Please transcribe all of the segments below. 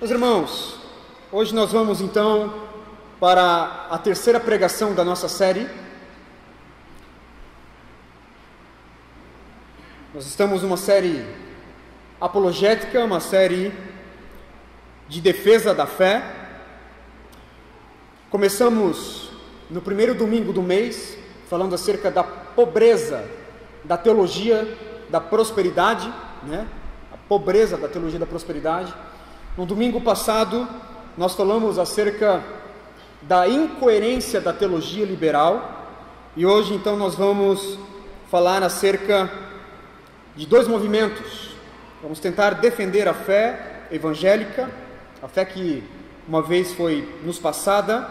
Meus irmãos, hoje nós vamos então para a terceira pregação da nossa série. Nós estamos numa série apologética, uma série de defesa da fé. Começamos no primeiro domingo do mês, falando acerca da pobreza da teologia da prosperidade, A pobreza da teologia da prosperidade. No domingo passado, nós falamos acerca da incoerência da teologia liberal, e hoje então nós vamos falar acerca de dois movimentos. Vamos tentar defender a fé evangélica, a fé que uma vez foi nos passada,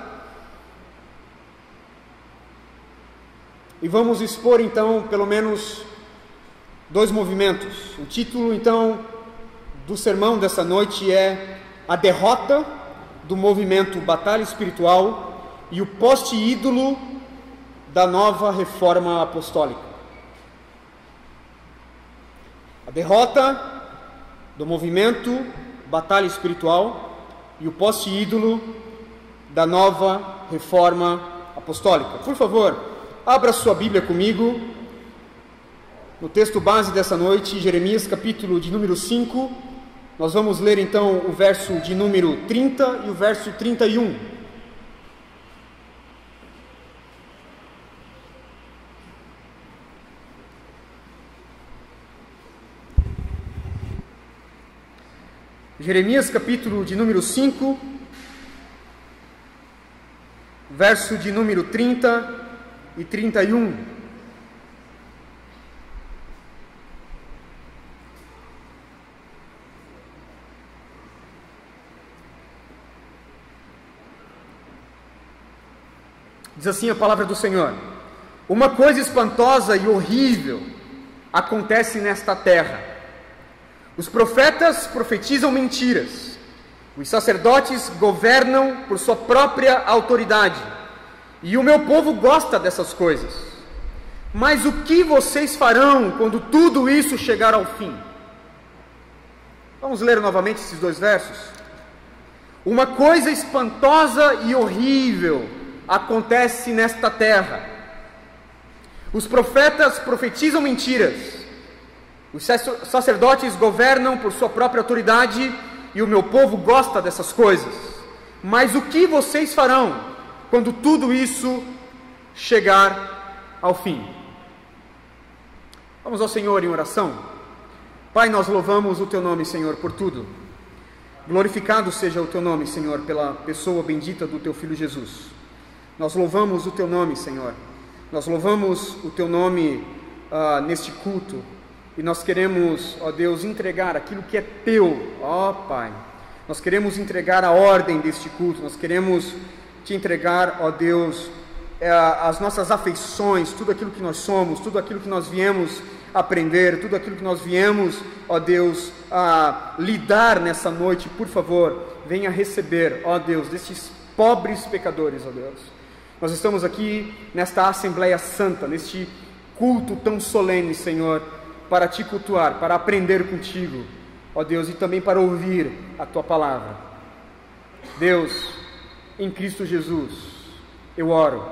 e vamos expor então pelo menos dois movimentos. O título então do sermão dessa noite é A Derrota do Movimento Batalha Espiritual e o Poste-ídolo da Nova Reforma Apostólica. A derrota do movimento Batalha Espiritual e o Poste-ídolo da Nova Reforma Apostólica. Por favor, abra sua Bíblia comigo no texto base dessa noite, Jeremias, capítulo de número 5. Nós vamos ler então o verso de número 30 e o verso 31. Jeremias, capítulo de número 5, verso de número 30 e 31. Diz assim a palavra do Senhor: uma coisa espantosa e horrível acontece nesta terra. Os profetas profetizam mentiras, os sacerdotes governam por sua própria autoridade, e o meu povo gosta dessas coisas. Mas o que vocês farão quando tudo isso chegar ao fim? Vamos ler novamente esses dois versos. Uma coisa espantosa e horrível acontece nesta terra. Os profetas profetizam mentiras, os sacerdotes governam por sua própria autoridade, e o meu povo gosta dessas coisas. Mas o que vocês farão quando tudo isso chegar ao fim? Vamos ao Senhor em oração. Pai, nós louvamos o Teu nome, Senhor, por tudo. Glorificado seja o Teu nome, Senhor, pela pessoa bendita do Teu Filho Jesus. Nós louvamos o Teu nome, Senhor. Nós louvamos o Teu nome neste culto. E nós queremos, ó Deus, entregar aquilo que é Teu, ó Pai. Nós queremos entregar a ordem deste culto. Nós queremos Te entregar, ó Deus, as nossas afeições, tudo aquilo que nós somos, tudo aquilo que nós viemos aprender, tudo aquilo que nós viemos, ó Deus, a lidar nessa noite. Por favor, venha receber, ó Deus, destes pobres pecadores, ó Deus. Nós estamos aqui nesta Assembleia Santa, neste culto tão solene, Senhor, para Te cultuar, para aprender contigo, ó Deus, e também para ouvir a Tua palavra. Deus, em Cristo Jesus, eu oro,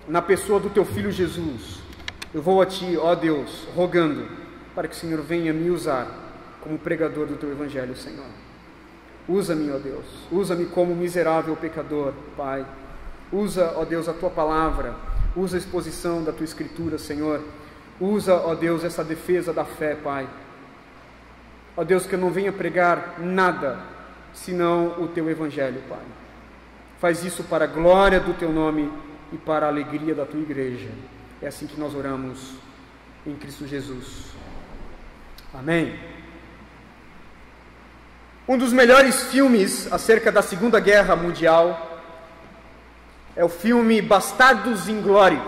na pessoa do Teu Filho Jesus, eu vou a Ti, ó Deus, rogando para que o Senhor venha me usar como pregador do Teu Evangelho, Senhor. Usa-me, ó Deus, usa-me como miserável pecador, Pai. Usa, ó Deus, a Tua palavra, usa a exposição da Tua Escritura, Senhor. Usa, ó Deus, essa defesa da fé, Pai. Ó Deus, que eu não venha pregar nada, senão o Teu Evangelho, Pai. Faz isso para a glória do Teu nome e para a alegria da Tua igreja. É assim que nós oramos, em Cristo Jesus. Amém. Um dos melhores filmes acerca da Segunda Guerra Mundial é o filme Bastardos Inglórios,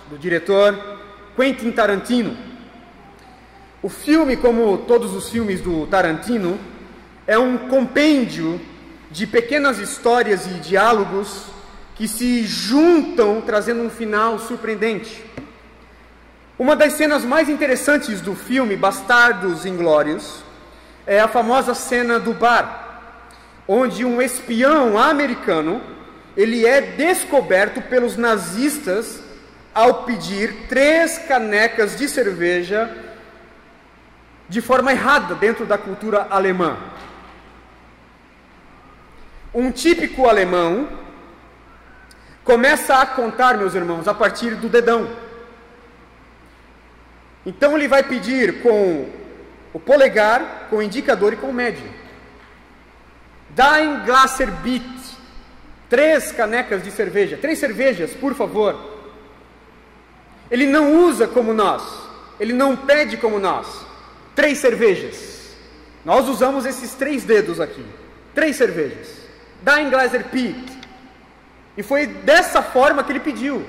do diretor Quentin Tarantino. O filme, como todos os filmes do Tarantino, é um compêndio de pequenas histórias e diálogos que se juntam, trazendo um final surpreendente. Uma das cenas mais interessantes do filme Bastardos Inglórios é a famosa cena do bar, onde um espião americano, ele é descoberto pelos nazistas ao pedir 3 canecas de cerveja de forma errada dentro da cultura alemã. Um típico alemão começa a contar, meus irmãos, a partir do dedão. Então ele vai pedir com o polegar, com o indicador e com o médio. Ein Glasser bitte. 3 canecas de cerveja. 3 cervejas, por favor. Ele não usa como nós. Ele não pede como nós. 3 cervejas. Nós usamos esses 3 dedos aqui. 3 cervejas. Ein Glasser bitte. E foi dessa forma que ele pediu.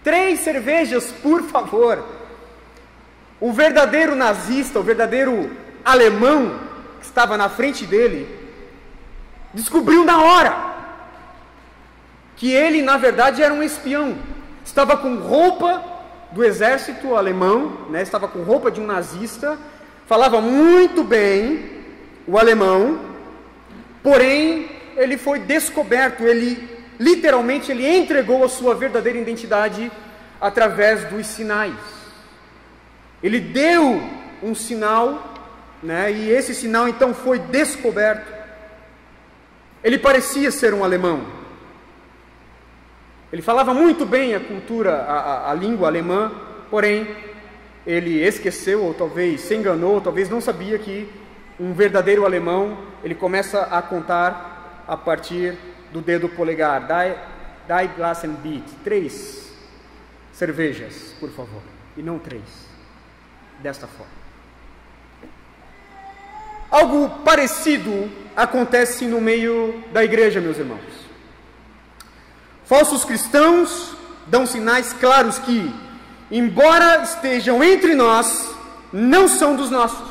3 cervejas, por favor. O verdadeiro nazista, o verdadeiro alemão que estava na frente dele, descobriu na hora que ele, na verdade, era um espião. Estava com roupa do exército alemão, né? Estava com roupa de um nazista, falava muito bem o alemão, porém, ele foi descoberto, literalmente, ele entregou a sua verdadeira identidade através dos sinais. Ele deu um sinal, né, e esse sinal então foi descoberto. Ele parecia ser um alemão. Ele falava muito bem a cultura, a língua alemã, porém, ele esqueceu, ou talvez se enganou, ou talvez não sabia que um verdadeiro alemão, ele começa a contar a partir do dedo polegar. Drei Glasen bitte. 3 cervejas, por favor. E não 3. Desta forma. Algo parecido acontece no meio da igreja, meus irmãos. Falsos cristãos dão sinais claros que, embora estejam entre nós, não são dos nossos.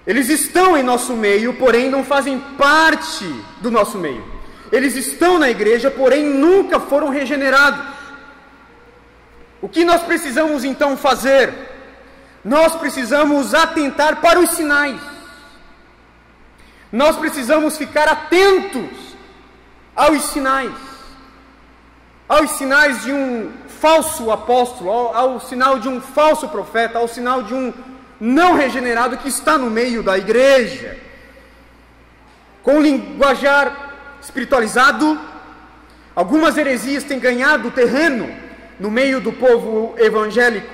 Eles estão em nosso meio, porém não fazem parte do nosso meio. Eles estão na igreja, porém nunca foram regenerados. O que nós precisamos então fazer? Nós precisamos atentar para os sinais. Nós precisamos ficar atentos aos sinais. Aos sinais de um falso apóstolo, ao sinal de um falso profeta, ao sinal de um não regenerado que está no meio da igreja. Com linguajar espiritualizado, algumas heresias têm ganhado terreno no meio do povo evangélico.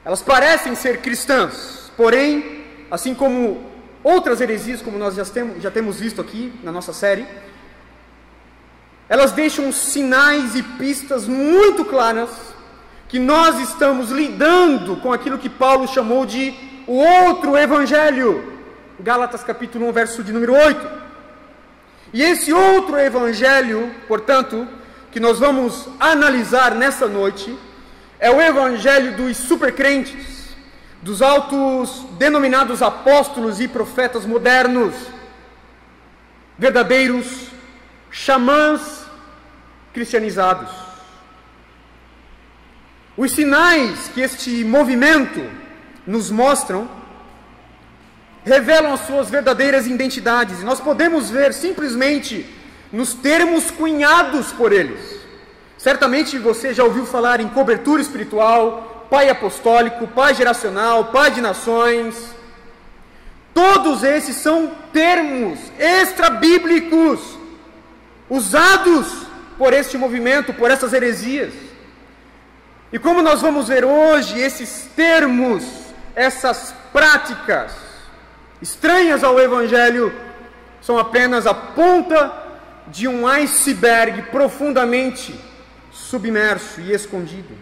Elas parecem ser cristãs, porém, assim como outras heresias, como nós já temos visto aqui na nossa série, elas deixam sinais e pistas muito claras que nós estamos lidando com aquilo que Paulo chamou de o outro evangelho. Gálatas capítulo 1, verso de número 8. E esse outro evangelho, portanto, que nós vamos analisar nessa noite, é o evangelho dos supercrentes, dos altos denominados apóstolos e profetas modernos, verdadeiros xamãs cristianizados. Os sinais que este movimento nos mostram revelam as suas verdadeiras identidades, e nós podemos ver simplesmente nos termos cunhados por eles. Certamente você já ouviu falar em cobertura espiritual, pai apostólico, pai geracional, pai de nações. Todos esses são termos extra-bíblicos usados por este movimento, por essas heresias. E como nós vamos ver hoje, esses termos, essas práticas estranhas ao Evangelho, são apenas a ponta de um iceberg profundamente submerso e escondido.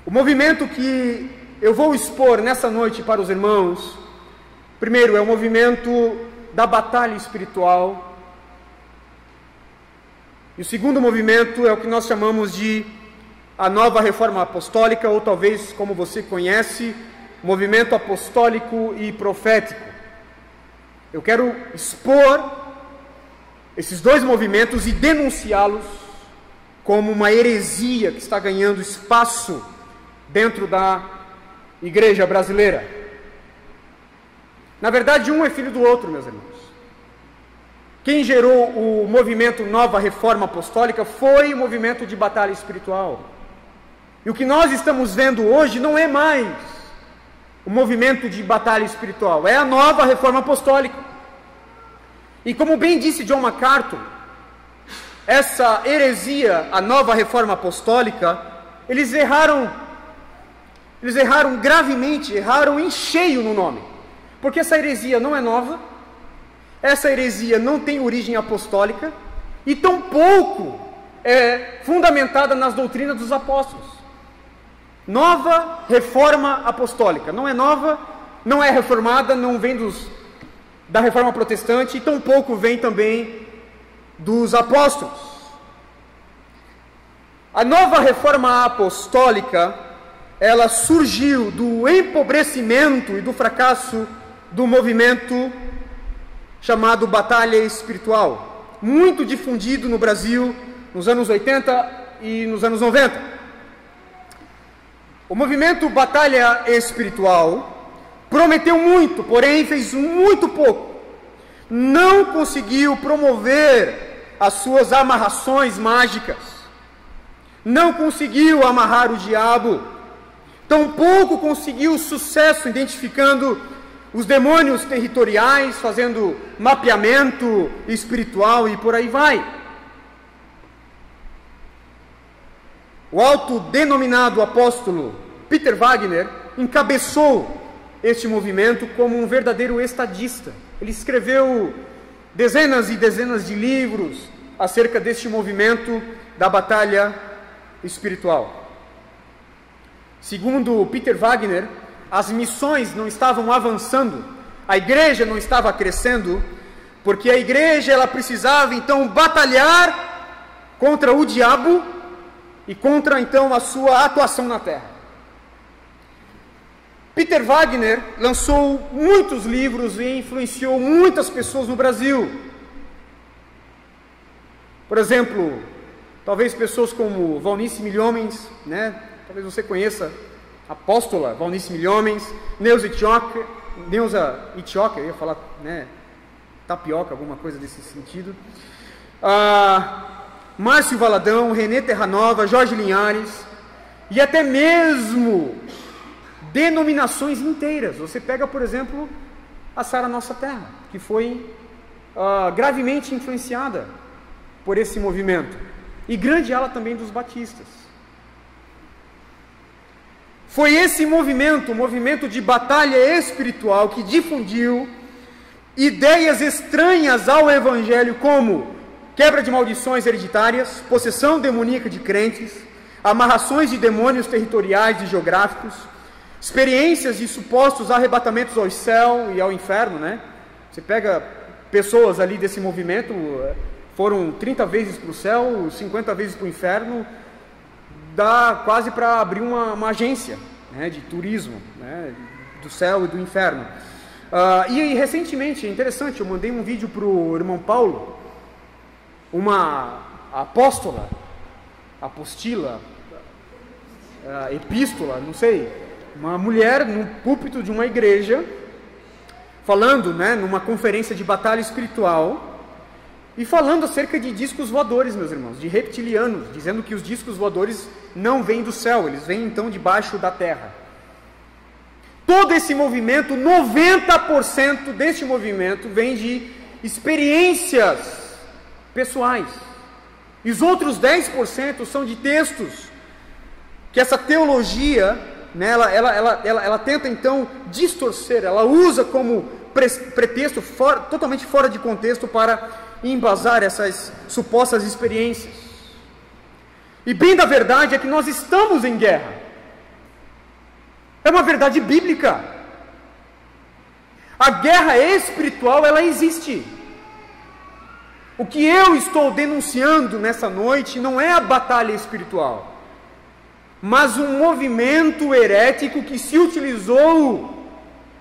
O movimento que eu vou expor nessa noite para os irmãos, primeiro, é o movimento da batalha espiritual. E o segundo movimento é o que nós chamamos de a nova reforma apostólica, ou talvez, como você conhece, movimento apostólico e profético. Eu quero expor esses dois movimentos e denunciá-los como uma heresia que está ganhando espaço dentro da igreja brasileira. Na verdade, um é filho do outro, meus irmãos. Quem gerou o movimento Nova Reforma Apostólica foi o movimento de batalha espiritual. E o que nós estamos vendo hoje não é mais o movimento de batalha espiritual, é a Nova Reforma Apostólica. E como bem disse John MacArthur, essa heresia, a Nova Reforma Apostólica, eles erraram gravemente, erraram em cheio no nome. Porque essa heresia não é nova, essa heresia não tem origem apostólica, e tampouco é fundamentada nas doutrinas dos apóstolos. Nova Reforma Apostólica, não é nova, não é reformada, não vem da Reforma Protestante, e tampouco vem também dos apóstolos. A Nova Reforma Apostólica, ela surgiu do empobrecimento e do fracasso do movimento chamado Batalha Espiritual, muito difundido no Brasil nos anos 80 e nos anos 90. O movimento Batalha Espiritual prometeu muito, porém fez muito pouco. Não conseguiu promover as suas amarrações mágicas, não conseguiu amarrar o diabo, tampouco conseguiu sucesso identificando os demônios territoriais, fazendo mapeamento espiritual e por aí vai. O autodenominado apóstolo Peter Wagner encabeçou este movimento como um verdadeiro estadista. Ele escreveu dezenas e dezenas de livros acerca deste movimento da batalha espiritual. Segundo Peter Wagner, as missões não estavam avançando, a igreja não estava crescendo, porque a igreja ela precisava então batalhar contra o diabo e contra então a sua atuação na terra. Peter Wagner lançou muitos livros e influenciou muitas pessoas no Brasil. Por exemplo, talvez pessoas como Valnice Milhomens, né? Talvez você conheça a apóstola Valnice Milhomens, Neuza Itioca, eu ia falar, né, tapioca, alguma coisa desse sentido. Márcio Valadão, Renê Terranova, Jorge Linhares, e até mesmo denominações inteiras. Você pega, por exemplo, a Sara Nossa Terra, que foi gravemente influenciada por esse movimento, e grande ala também dos batistas. Foi esse movimento, o movimento de batalha espiritual, que difundiu ideias estranhas ao Evangelho, como quebra de maldições hereditárias, possessão demoníaca de crentes, amarrações de demônios territoriais e geográficos, experiências de supostos arrebatamentos ao céu e ao inferno, né? Você pega pessoas ali desse movimento, foram 30 vezes para o céu, 50 vezes para o inferno, dá quase para abrir uma agência, né, de turismo, né, do céu e do inferno. E recentemente, é interessante, eu mandei um vídeo para o irmão Paulo, uma apóstola, apostila, epístola, não sei, uma mulher no púlpito de uma igreja, falando, né, numa conferência de batalha espiritual, e falando acerca de discos voadores, meus irmãos, de reptilianos, dizendo que os discos voadores não vêm do céu, eles vêm então debaixo da terra. Todo esse movimento, 90% deste movimento vem de experiências pessoais. E os outros 10% são de textos que essa teologia, né, ela tenta então distorcer, ela usa como pretexto totalmente fora de contexto para embasar essas supostas experiências. E bem da verdade é que nós estamos em guerra. É uma verdade bíblica. A guerra espiritual, ela existe. O que eu estou denunciando nessa noite não é a batalha espiritual, mas um movimento herético que se utilizou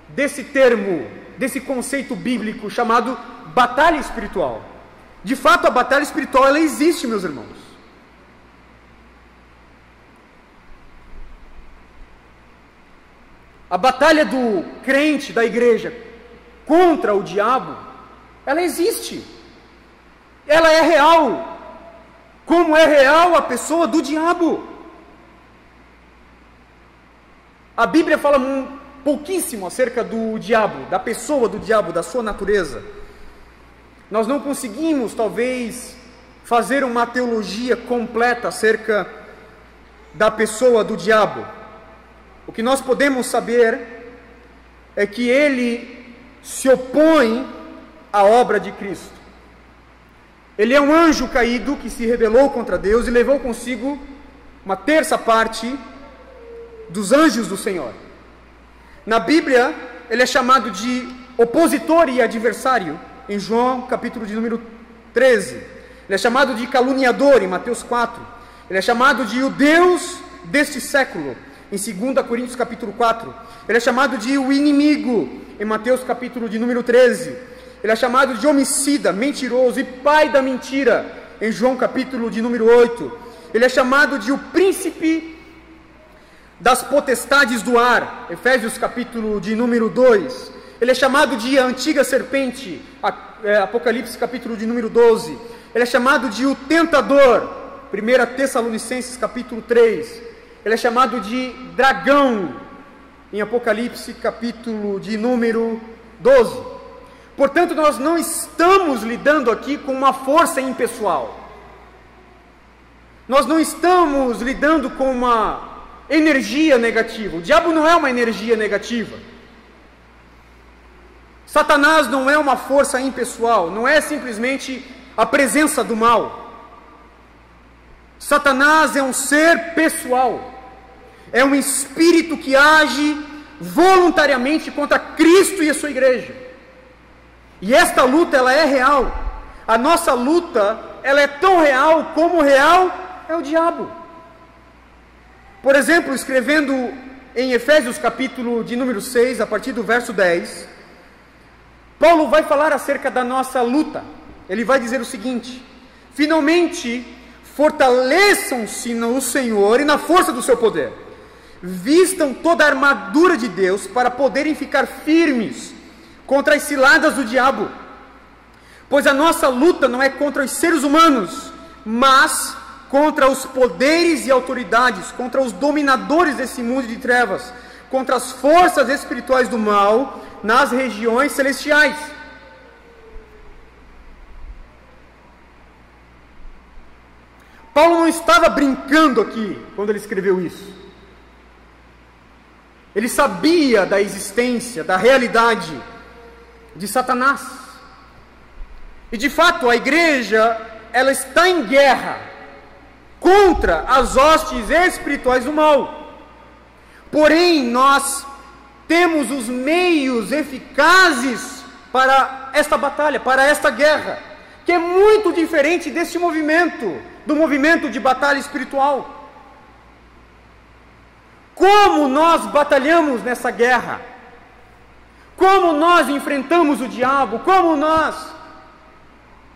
desse termo, desse conceito bíblico chamado batalha espiritual. De fato, a batalha espiritual, ela existe, meus irmãos. A batalha do crente, da igreja, contra o diabo, ela existe. Ela é real. Como é real a pessoa do diabo. A Bíblia fala pouquíssimo acerca do diabo, da pessoa do diabo, da sua natureza. Nós não conseguimos, talvez, fazer uma teologia completa acerca da pessoa do diabo. O que nós podemos saber é que ele se opõe à obra de Cristo. Ele é um anjo caído que se rebelou contra Deus e levou consigo uma terça parte dos anjos do Senhor. Na Bíblia, ele é chamado de opositor e adversário, em João, capítulo de número 13. Ele é chamado de caluniador, em Mateus 4. Ele é chamado de o Deus deste século, em 2 Coríntios, capítulo 4. Ele é chamado de o inimigo, em Mateus, capítulo de número 13. Ele é chamado de homicida, mentiroso e pai da mentira, em João, capítulo de número 8. Ele é chamado de o príncipe das potestades do ar, Efésios capítulo de número 2. Ele é chamado de a antiga serpente, Apocalipse capítulo de número 12. Ele é chamado de o tentador, 1 Tessalonicenses capítulo 3. Ele é chamado de dragão, em Apocalipse capítulo de número 12. Portanto, nós não estamos lidando aqui com uma força impessoal. Nós não estamos lidando com uma energia negativa. O diabo não é uma energia negativa. Satanás não é uma força impessoal, não é simplesmente a presença do mal. Satanás é um ser pessoal, é um espírito que age voluntariamente contra Cristo e a sua igreja. E esta luta, ela é real. A nossa luta, ela é tão real como real é o diabo. Por exemplo, escrevendo em Efésios capítulo de número 6, a partir do verso 10, Paulo vai falar acerca da nossa luta. Ele vai dizer o seguinte: finalmente, fortaleçam-se no Senhor e na força do seu poder. Vistam toda a armadura de Deus para poderem ficar firmes contra as ciladas do diabo. Pois a nossa luta não é contra os seres humanos, mas contra os poderes e autoridades, contra os dominadores desse mundo de trevas, contra as forças espirituais do mal nas regiões celestiais. Paulo não estava brincando aqui quando ele escreveu isso. Ele sabia da existência, da realidade de Satanás. E de fato a igreja, ela está em guerra contra as hostes espirituais do mal. Porém, nós temos os meios eficazes para esta batalha, para esta guerra, que é muito diferente deste movimento, do movimento de batalha espiritual. Como nós batalhamos nessa guerra? Como nós enfrentamos o diabo? Como nós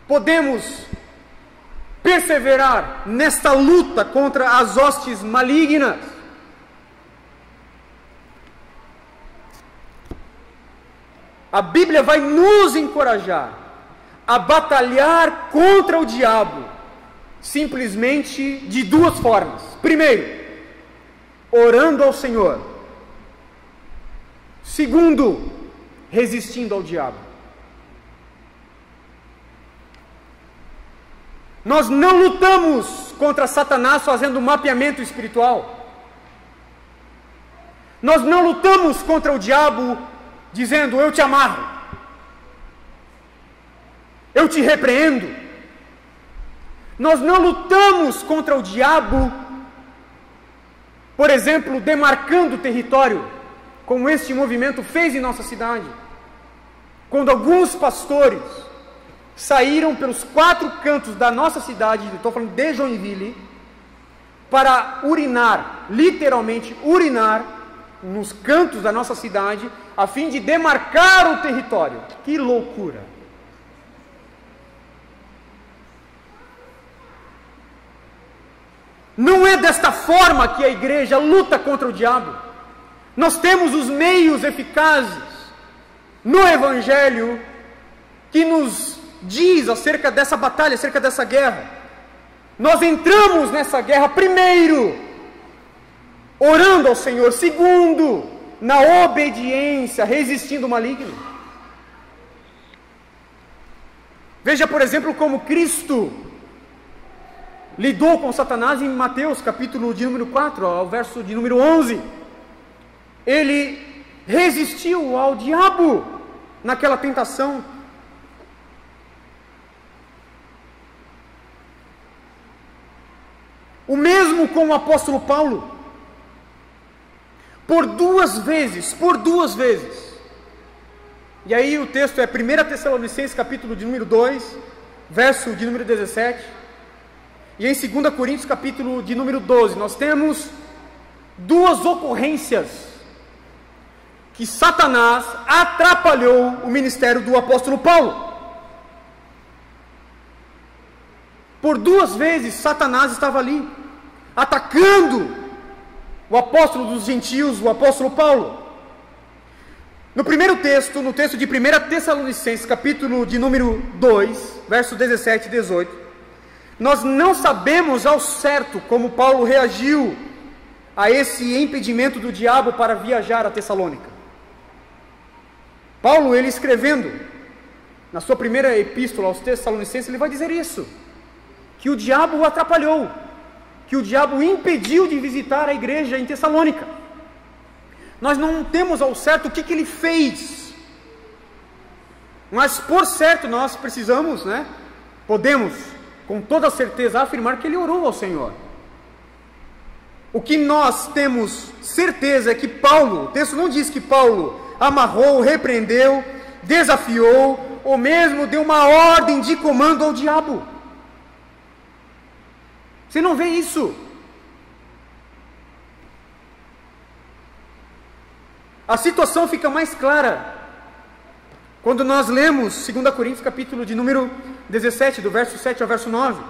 podemos perseverar nesta luta contra as hostes malignas? A Bíblia vai nos encorajar a batalhar contra o diabo, simplesmente de duas formas. Primeiro, orando ao Senhor. Segundo, resistindo ao diabo. Nós não lutamos contra Satanás fazendo mapeamento espiritual. Nós não lutamos contra o diabo dizendo: eu te amarro, eu te repreendo. Nós não lutamos contra o diabo, por exemplo, demarcando território, como este movimento fez em nossa cidade, quando alguns pastores saíram pelos 4 cantos da nossa cidade, estou falando de Joinville, para urinar, literalmente urinar, nos cantos da nossa cidade, a fim de demarcar o território. Que loucura! Não é desta forma que a igreja luta contra o diabo. Nós temos os meios eficazes no Evangelho que nos diz acerca dessa batalha, acerca dessa guerra. Nós entramos nessa guerra, primeiro, orando ao Senhor; segundo, na obediência, resistindo o maligno. Veja, por exemplo, como Cristo lidou com Satanás em Mateus, capítulo de número 4, ao verso de número 11. Ele resistiu ao diabo naquela tentação. O mesmo com o apóstolo Paulo. Por duas vezes. E aí o texto é 1 Tessalonicenses, capítulo de número 2, verso de número 17. E em 2 Coríntios, capítulo de número 12, nós temos duas ocorrências que Satanás atrapalhou o ministério do apóstolo Paulo. Por duas vezes Satanás estava ali, atacando o apóstolo dos gentios, o apóstolo Paulo. No primeiro texto, no texto de 1 Tessalonicenses, capítulo de número 2, verso 17 e 18, nós não sabemos ao certo como Paulo reagiu a esse impedimento do diabo para viajar a Tessalônica. Paulo, ele escrevendo na sua primeira epístola aos Tessalonicenses, ele vai dizer isso, que o diabo o atrapalhou, que o diabo o impediu de visitar a igreja em Tessalônica. Nós não temos ao certo o que ele fez, mas por certo nós precisamos, podemos com toda certeza afirmar que ele orou ao Senhor. O que nós temos certeza é que Paulo, o texto não diz que Paulo amarrou, repreendeu, desafiou, ou mesmo deu uma ordem de comando ao diabo. Você não vê isso. A situação fica mais clara quando nós lemos 2 Coríntios, capítulo de número 17, do verso 7 ao verso 9.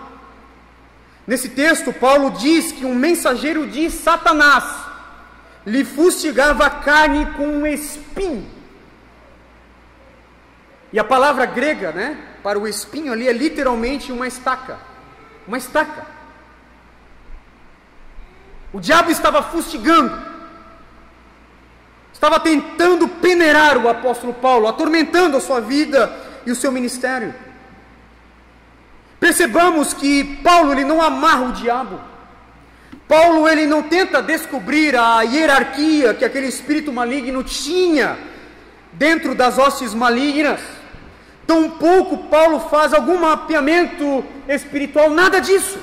Nesse texto, Paulo diz que um mensageiro de Satanás lhe fustigava a carne com um espinho. E a palavra grega, para o espinho ali é literalmente uma estaca. Uma estaca. O diabo estava fustigando, estava tentando peneirar o apóstolo Paulo, atormentando a sua vida e o seu ministério. Percebamos que Paulo, ele não amarra o diabo. Paulo, ele não tenta descobrir a hierarquia que aquele espírito maligno tinha dentro das hostes malignas. Tampouco Paulo faz algum mapeamento espiritual, nada disso.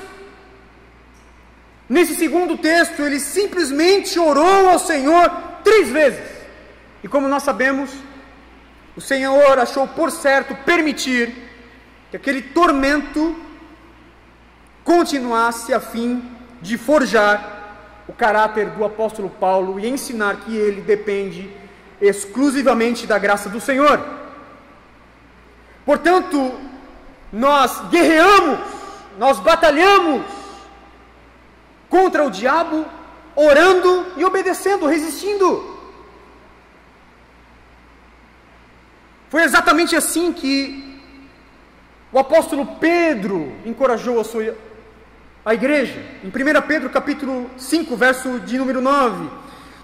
Nesse segundo texto, ele simplesmente orou ao Senhor 3 vezes. E como nós sabemos, o Senhor achou por certo permitir que aquele tormento continuasse a fim de forjar o caráter do apóstolo Paulo e ensinar que ele depende exclusivamente da graça do Senhor. Portanto, nós guerreamos, nós batalhamos contra o diabo, orando e obedecendo, resistindo. Foi exatamente assim que o apóstolo Pedro encorajou a igreja. Em 1 Pedro capítulo 5, verso de número 9,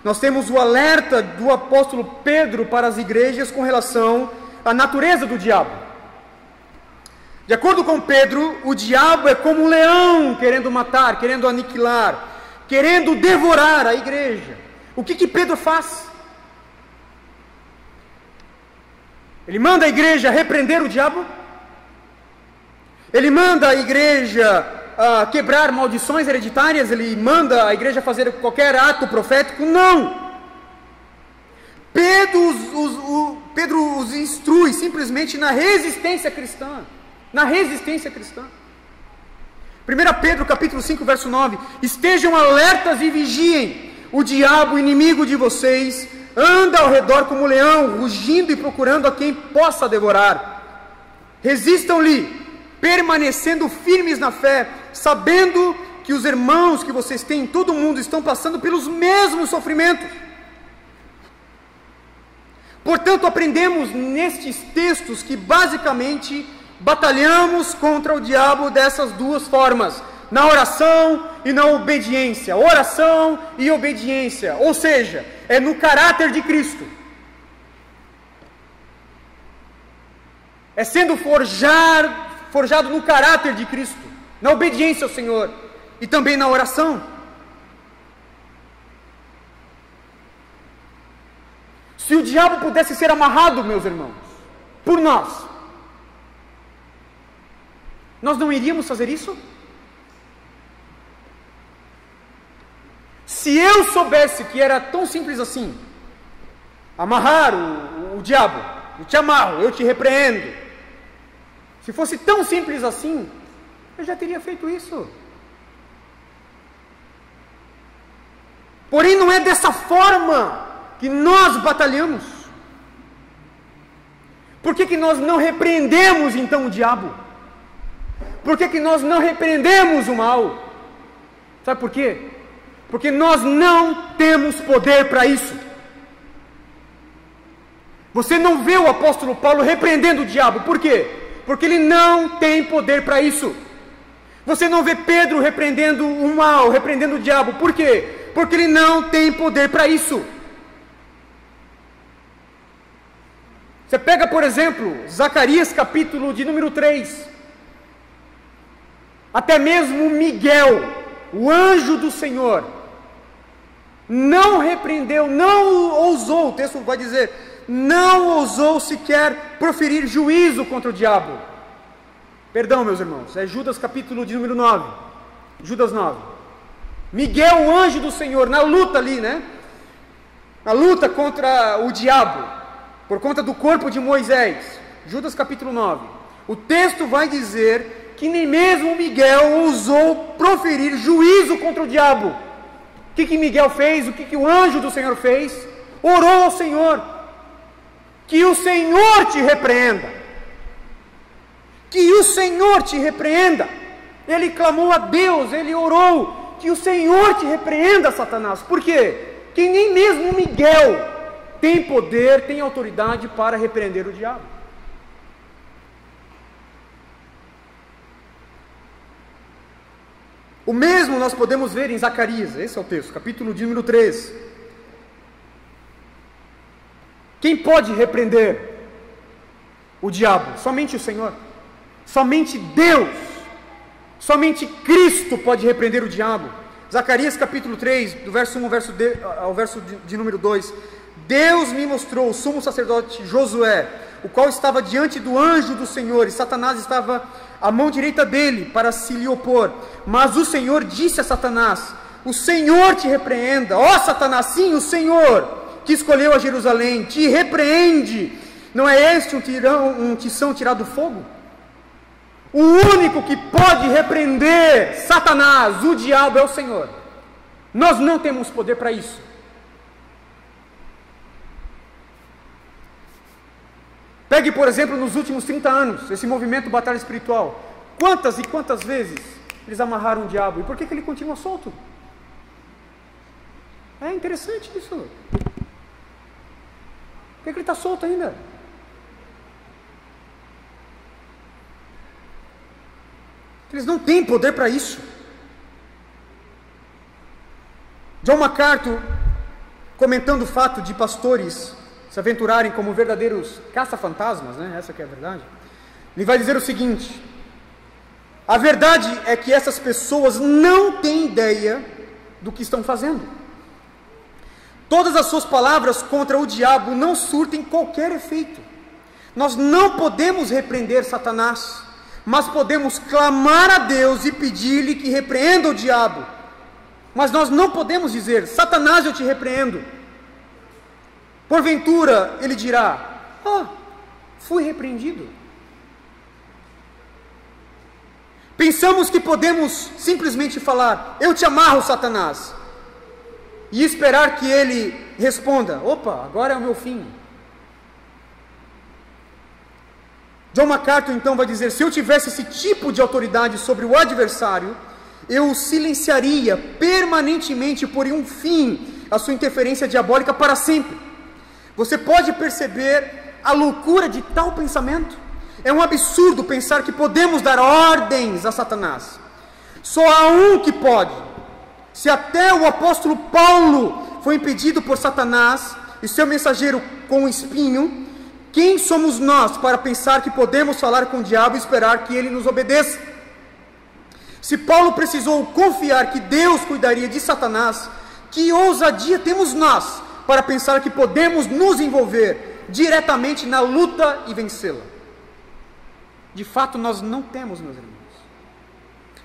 nós temos o alerta do apóstolo Pedro para as igrejas com relação à natureza do diabo. De acordo com Pedro, o diabo é como um leão querendo matar, querendo aniquilar, querendo devorar a igreja. O que Pedro faz? Ele manda a igreja repreender o diabo? Ele manda a igreja quebrar maldições hereditárias? Ele manda a igreja fazer qualquer ato profético? Não! Pedro os instrui simplesmente na resistência cristã. Na resistência cristã. 1 Pedro capítulo 5, verso 9: estejam alertas e vigiem, o diabo, inimigo de vocês, anda ao redor como leão, rugindo e procurando a quem possa devorar. Resistam-lhe, permanecendo firmes na fé, sabendo que os irmãos que vocês têm em todo o mundo estão passando pelos mesmos sofrimentos. Portanto, aprendemos nestes textos que basicamente batalhamos contra o diabo dessas duas formas: na oração e na obediência. Oração e obediência, ou seja, é no caráter de Cristo. É sendo forjado no caráter de Cristo, na obediência ao Senhor e também na oração. Se o diabo pudesse ser amarrado, meus irmãos, por nós não iríamos fazer isso? Se eu soubesse que era tão simples assim, amarrar o diabo, eu te amarro, eu te repreendo, se fosse tão simples assim, eu já teria feito isso. Porém, não é dessa forma que nós batalhamos. Por que nós não repreendemos então o diabo? Por que nós não repreendemos o mal? Sabe por quê? Porque nós não temos poder para isso. Você não vê o apóstolo Paulo repreendendo o diabo. Por quê? Porque ele não tem poder para isso. Você não vê Pedro repreendendo o mal, repreendendo o diabo. Por quê? Porque ele não tem poder para isso. Você pega, por exemplo, Zacarias capítulo de número 3. Até mesmo Miguel, o anjo do Senhor, não repreendeu, não ousou, o texto vai dizer, não ousou sequer proferir juízo contra o diabo. Perdão, meus irmãos, é Judas capítulo de número 9. Judas 9. Miguel, o anjo do Senhor, na luta ali, né? Na luta contra o diabo, por conta do corpo de Moisés. Judas capítulo 9. O texto vai dizer que nem mesmo Miguel ousou proferir juízo contra o diabo. O que Miguel fez? O que o anjo do Senhor fez? Orou ao Senhor. Que o Senhor te repreenda. Que o Senhor te repreenda. Ele clamou a Deus, ele orou. Que o Senhor te repreenda, Satanás. Por quê? Que nem mesmo Miguel tem poder, tem autoridade para repreender o diabo. O mesmo nós podemos ver em Zacarias, esse é o texto, capítulo de número 3. Quem pode repreender o diabo? Somente o Senhor. Somente Deus. Somente Cristo pode repreender o diabo. Zacarias capítulo 3, do verso 1 ao verso de número 2. Deus me mostrou o sumo sacerdote Josué, o qual estava diante do anjo do Senhor, e Satanás estava à mão direita dele, para se lhe opor. Mas o Senhor disse a Satanás: o Senhor te repreenda, ó Satanás, sim, o Senhor, que escolheu a Jerusalém, te repreende. Não é este um tição tirado do fogo? O único que pode repreender Satanás, o diabo, é o Senhor. Nós não temos poder para isso. Pegue, por exemplo, nos últimos 30 anos, esse movimento Batalha Espiritual. Quantas e quantas vezes eles amarraram o diabo? E por que ele continua solto? É interessante isso. Por que ele está solto ainda? Eles não têm poder para isso. John MacArthur, comentando o fato de pastores se aventurarem como verdadeiros caça-fantasmas, né? Essa que é a verdade. Ele vai dizer o seguinte: a verdade é que essas pessoas não têm ideia do que estão fazendo. Todas as suas palavras contra o diabo não surtem qualquer efeito. Nós não podemos repreender Satanás, mas podemos clamar a Deus e pedir-lhe que repreenda o diabo. Mas nós não podemos dizer: Satanás, eu te repreendo. Porventura ele dirá: fui repreendido. Pensamos que podemos simplesmente falar: eu te amarro, Satanás, e esperar que ele responda: opa, agora é o meu fim. John MacArthur então vai dizer: se eu tivesse esse tipo de autoridade sobre o adversário, eu o silenciaria permanentemente, por um fim a sua interferência diabólica para sempre. Você pode perceber a loucura de tal pensamento? É um absurdo pensar que podemos dar ordens a Satanás. Só há um que pode. Se até o apóstolo Paulo foi impedido por Satanás e seu mensageiro com um espinho, quem somos nós para pensar que podemos falar com o diabo e esperar que ele nos obedeça? Se Paulo precisou confiar que Deus cuidaria de Satanás, que ousadia temos nós para pensar que podemos nos envolver diretamente na luta e vencê-la? De fato, nós não temos, meus irmãos.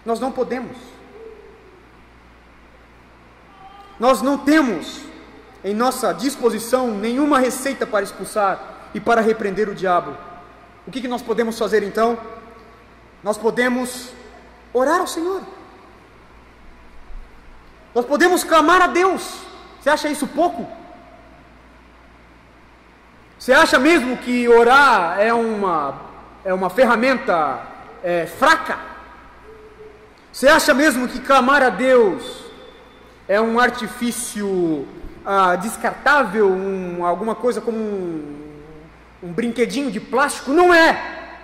Nós não podemos. Nós não temos em nossa disposição nenhuma receita para expulsar e para repreender o diabo. O que nós podemos fazer então? Nós podemos orar ao Senhor. Nós podemos clamar a Deus. Você acha isso pouco? Você acha mesmo que orar é uma ferramenta fraca? Você acha mesmo que clamar a Deus é um artifício descartável, alguma coisa como um brinquedinho de plástico? Não é.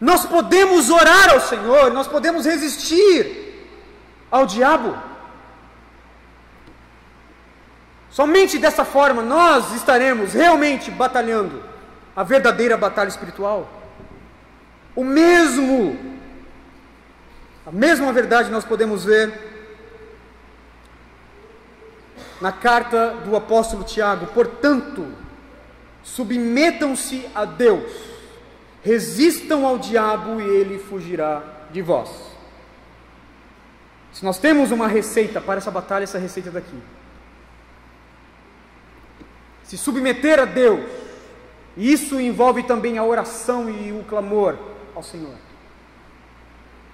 Nós podemos orar ao Senhor, nós podemos resistir ao diabo. Somente dessa forma nós estaremos realmente batalhando a verdadeira batalha espiritual. A mesma verdade nós podemos ver na carta do apóstolo Tiago. Portanto, submetam-se a Deus, resistam ao diabo e ele fugirá de vós. Se nós temos uma receita para essa batalha, essa receita é daqui. Se submeter a Deus, isso envolve também a oração e o clamor ao Senhor.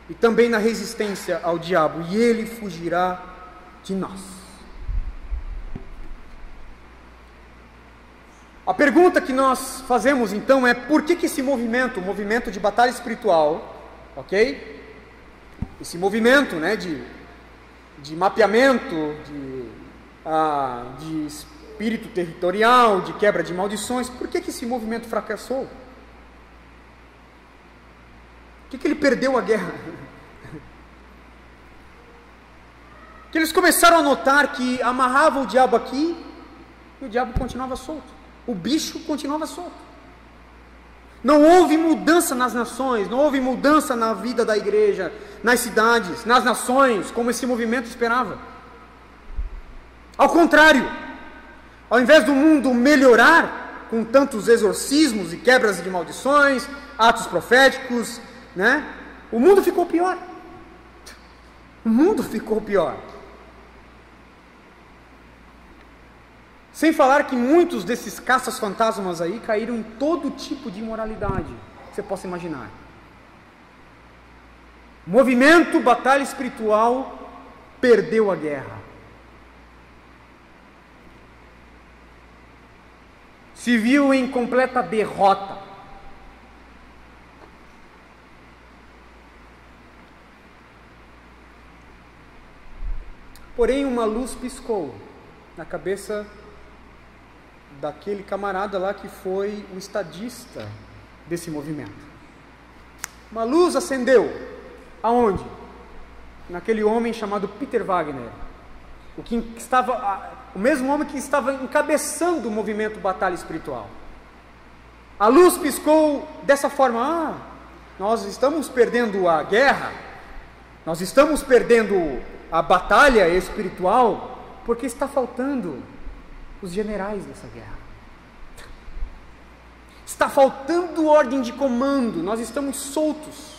E também na resistência ao diabo, e ele fugirá de nós. A pergunta que nós fazemos então é: por que esse movimento, o movimento de batalha espiritual, ok? Esse movimento, né, de mapeamento, de espírito territorial, de quebra de maldições, por que esse movimento fracassou? Por que ele perdeu a guerra? Que eles começaram a notar que amarravam o diabo aqui e o diabo continuava solto. O bicho continuava solto. Não houve mudança nas nações, não houve mudança na vida da igreja, nas cidades, nas nações, como esse movimento esperava. Ao contrário, ao invés do mundo melhorar com tantos exorcismos e quebras de maldições, atos proféticos, né? O mundo ficou pior. O mundo ficou pior. Sem falar que muitos desses caças fantasmas aí caíram em todo tipo de imoralidade que você possa imaginar. Movimento, batalha espiritual, perdeu a guerra. Se viu em completa derrota. Porém, uma luz piscou na cabeça daquele camarada lá que foi o estadista desse movimento. Uma luz acendeu. Aonde? Naquele homem chamado Peter Wagner. O mesmo homem que estava encabeçando o movimento Batalha Espiritual. A luz piscou dessa forma: nós estamos perdendo a guerra, nós estamos perdendo a batalha espiritual, porque está faltando os generais dessa guerra. Está faltando ordem de comando, nós estamos soltos.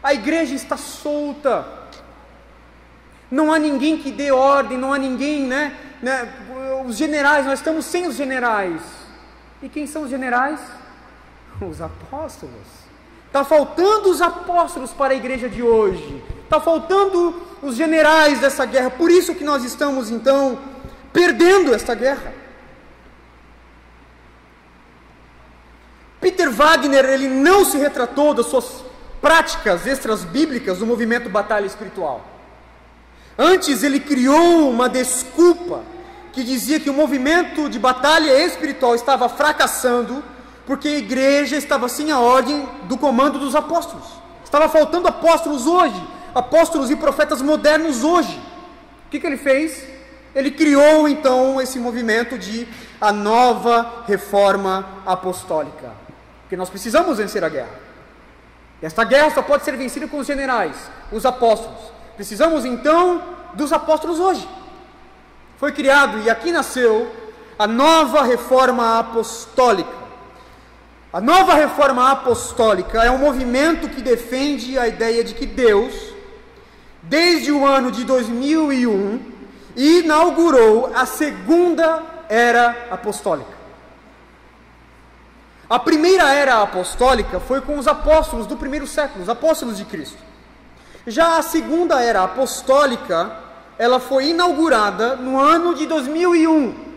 A igreja está solta. Não há ninguém que dê ordem, não há ninguém, os generais, nós estamos sem os generais. E quem são os generais? Os apóstolos. Está faltando os apóstolos para a igreja de hoje. Está faltando os generais dessa guerra. Por isso que nós estamos, então, perdendo esta guerra. Peter Wagner, ele não se retratou das suas práticas extras bíblicas do movimento Batalha Espiritual. Antes ele criou uma desculpa que dizia que o movimento de batalha espiritual estava fracassando, porque a igreja estava sem a ordem do comando dos apóstolos. Estava faltando apóstolos hoje, apóstolos e profetas modernos hoje. O que ele fez? Ele criou então esse movimento de a nova reforma apostólica. Porque nós precisamos vencer a guerra. Esta guerra só pode ser vencida com os generais, os apóstolos. Precisamos então dos apóstolos hoje. Foi criado e aqui nasceu a nova reforma apostólica. A nova reforma apostólica é um movimento que defende a ideia de que Deus, desde o ano de 2001, inaugurou a segunda era apostólica. A primeira era apostólica foi com os apóstolos do primeiro século, os apóstolos de Cristo. Já a segunda era apostólica, ela foi inaugurada no ano de 2001.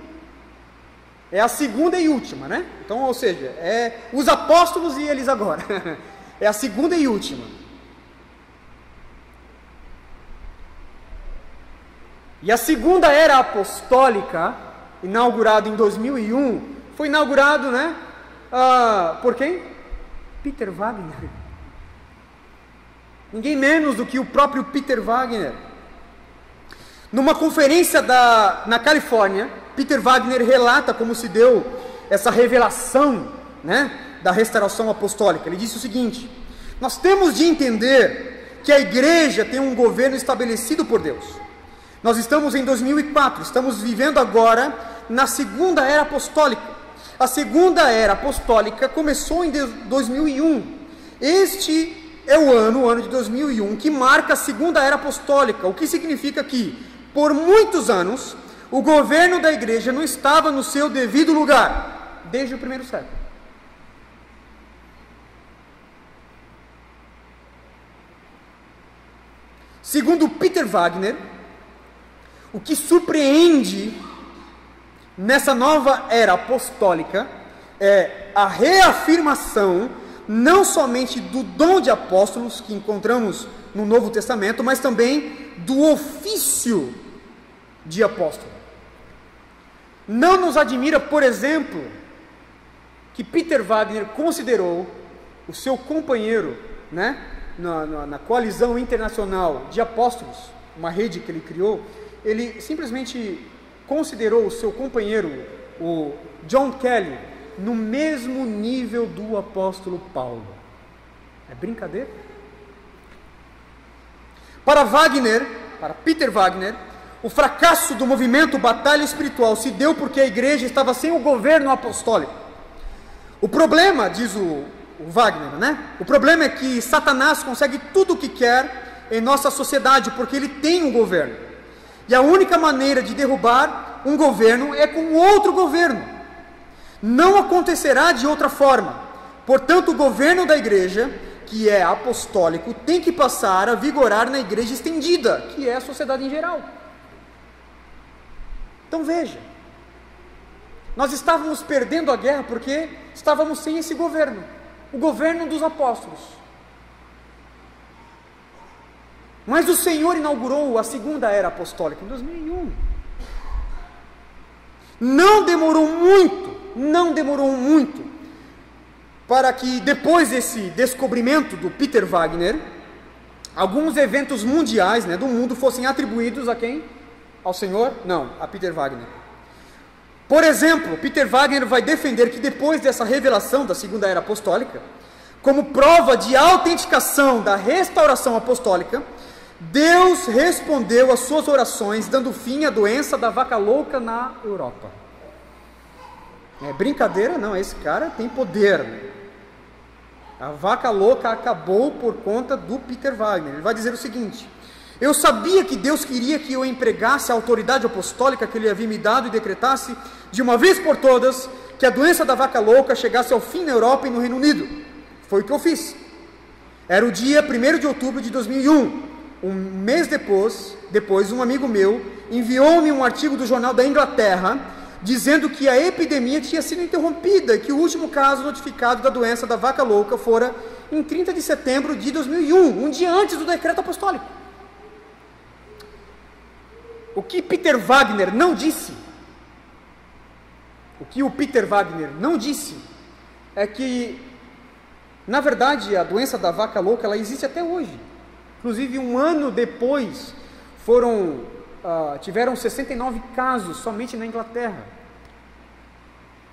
É a segunda e última, né? Então, ou seja, é os apóstolos e eles agora. É a segunda e última. E a segunda era apostólica, inaugurada em 2001, foi inaugurado, né? Por quem? Peter Wagner. Ninguém menos do que o próprio Peter Wagner. Numa conferência na Califórnia, Peter Wagner relata como se deu essa revelação, né, da restauração apostólica. Ele disse o seguinte: nós temos de entender que a igreja tem um governo estabelecido por Deus. Nós estamos em 2004, estamos vivendo agora na segunda era apostólica. A segunda era apostólica começou em 2001. Este é o ano de 2001, que marca a segunda era apostólica, o que significa que, por muitos anos, o governo da igreja não estava no seu devido lugar, desde o primeiro século. Segundo Peter Wagner, o que surpreende nessa nova era apostólica é a reafirmação não somente do dom de apóstolos que encontramos no Novo Testamento, mas também do ofício de apóstolo. Não nos admira, por exemplo, que Peter Wagner considerou o seu companheiro, né, na coalizão internacional de apóstolos, uma rede que ele criou, ele simplesmente considerou o seu companheiro, o John Kelly, no mesmo nível do apóstolo Paulo. É brincadeira? Para Peter Wagner, o fracasso do movimento Batalha Espiritual se deu porque a igreja estava sem o governo apostólico. O problema, diz o Wagner, né? O problema é que Satanás consegue tudo o que quer em nossa sociedade, porque ele tem um governo. E a única maneira de derrubar um governo é com outro governo. Não acontecerá de outra forma. Portanto, o governo da igreja, que é apostólico, tem que passar a vigorar na igreja estendida, que é a sociedade em geral. Então veja, nós estávamos perdendo a guerra porque estávamos sem esse governo, o governo dos apóstolos. Mas o Senhor inaugurou a segunda era apostólica em 2001. Não demorou muito para que depois desse descobrimento do Peter Wagner, alguns eventos mundiais, né, do mundo fossem atribuídos a quem? Ao Senhor? Não, a Peter Wagner. Por exemplo, Peter Wagner vai defender que depois dessa revelação da segunda era apostólica, como prova de autenticação da restauração apostólica, Deus respondeu às suas orações, dando fim à doença da vaca louca na Europa. É brincadeira? Não, esse cara tem poder. A vaca louca acabou por conta do Peter Wagner. Ele vai dizer o seguinte: eu sabia que Deus queria que eu empregasse a autoridade apostólica que Ele havia me dado e decretasse, de uma vez por todas, que a doença da vaca louca chegasse ao fim na Europa e no Reino Unido. Foi o que eu fiz. Era o dia 1º de outubro de 2001. Um mês depois, um amigo meu enviou-me um artigo do jornal da Inglaterra, dizendo que a epidemia tinha sido interrompida e que o último caso notificado da doença da vaca louca fora em 30 de setembro de 2001, um dia antes do decreto apostólico. O que Peter Wagner não disse que o Peter Wagner não disse é que, na verdade, a doença da vaca louca, ela existe até hoje. Inclusive, um ano depois, tiveram 69 casos somente na Inglaterra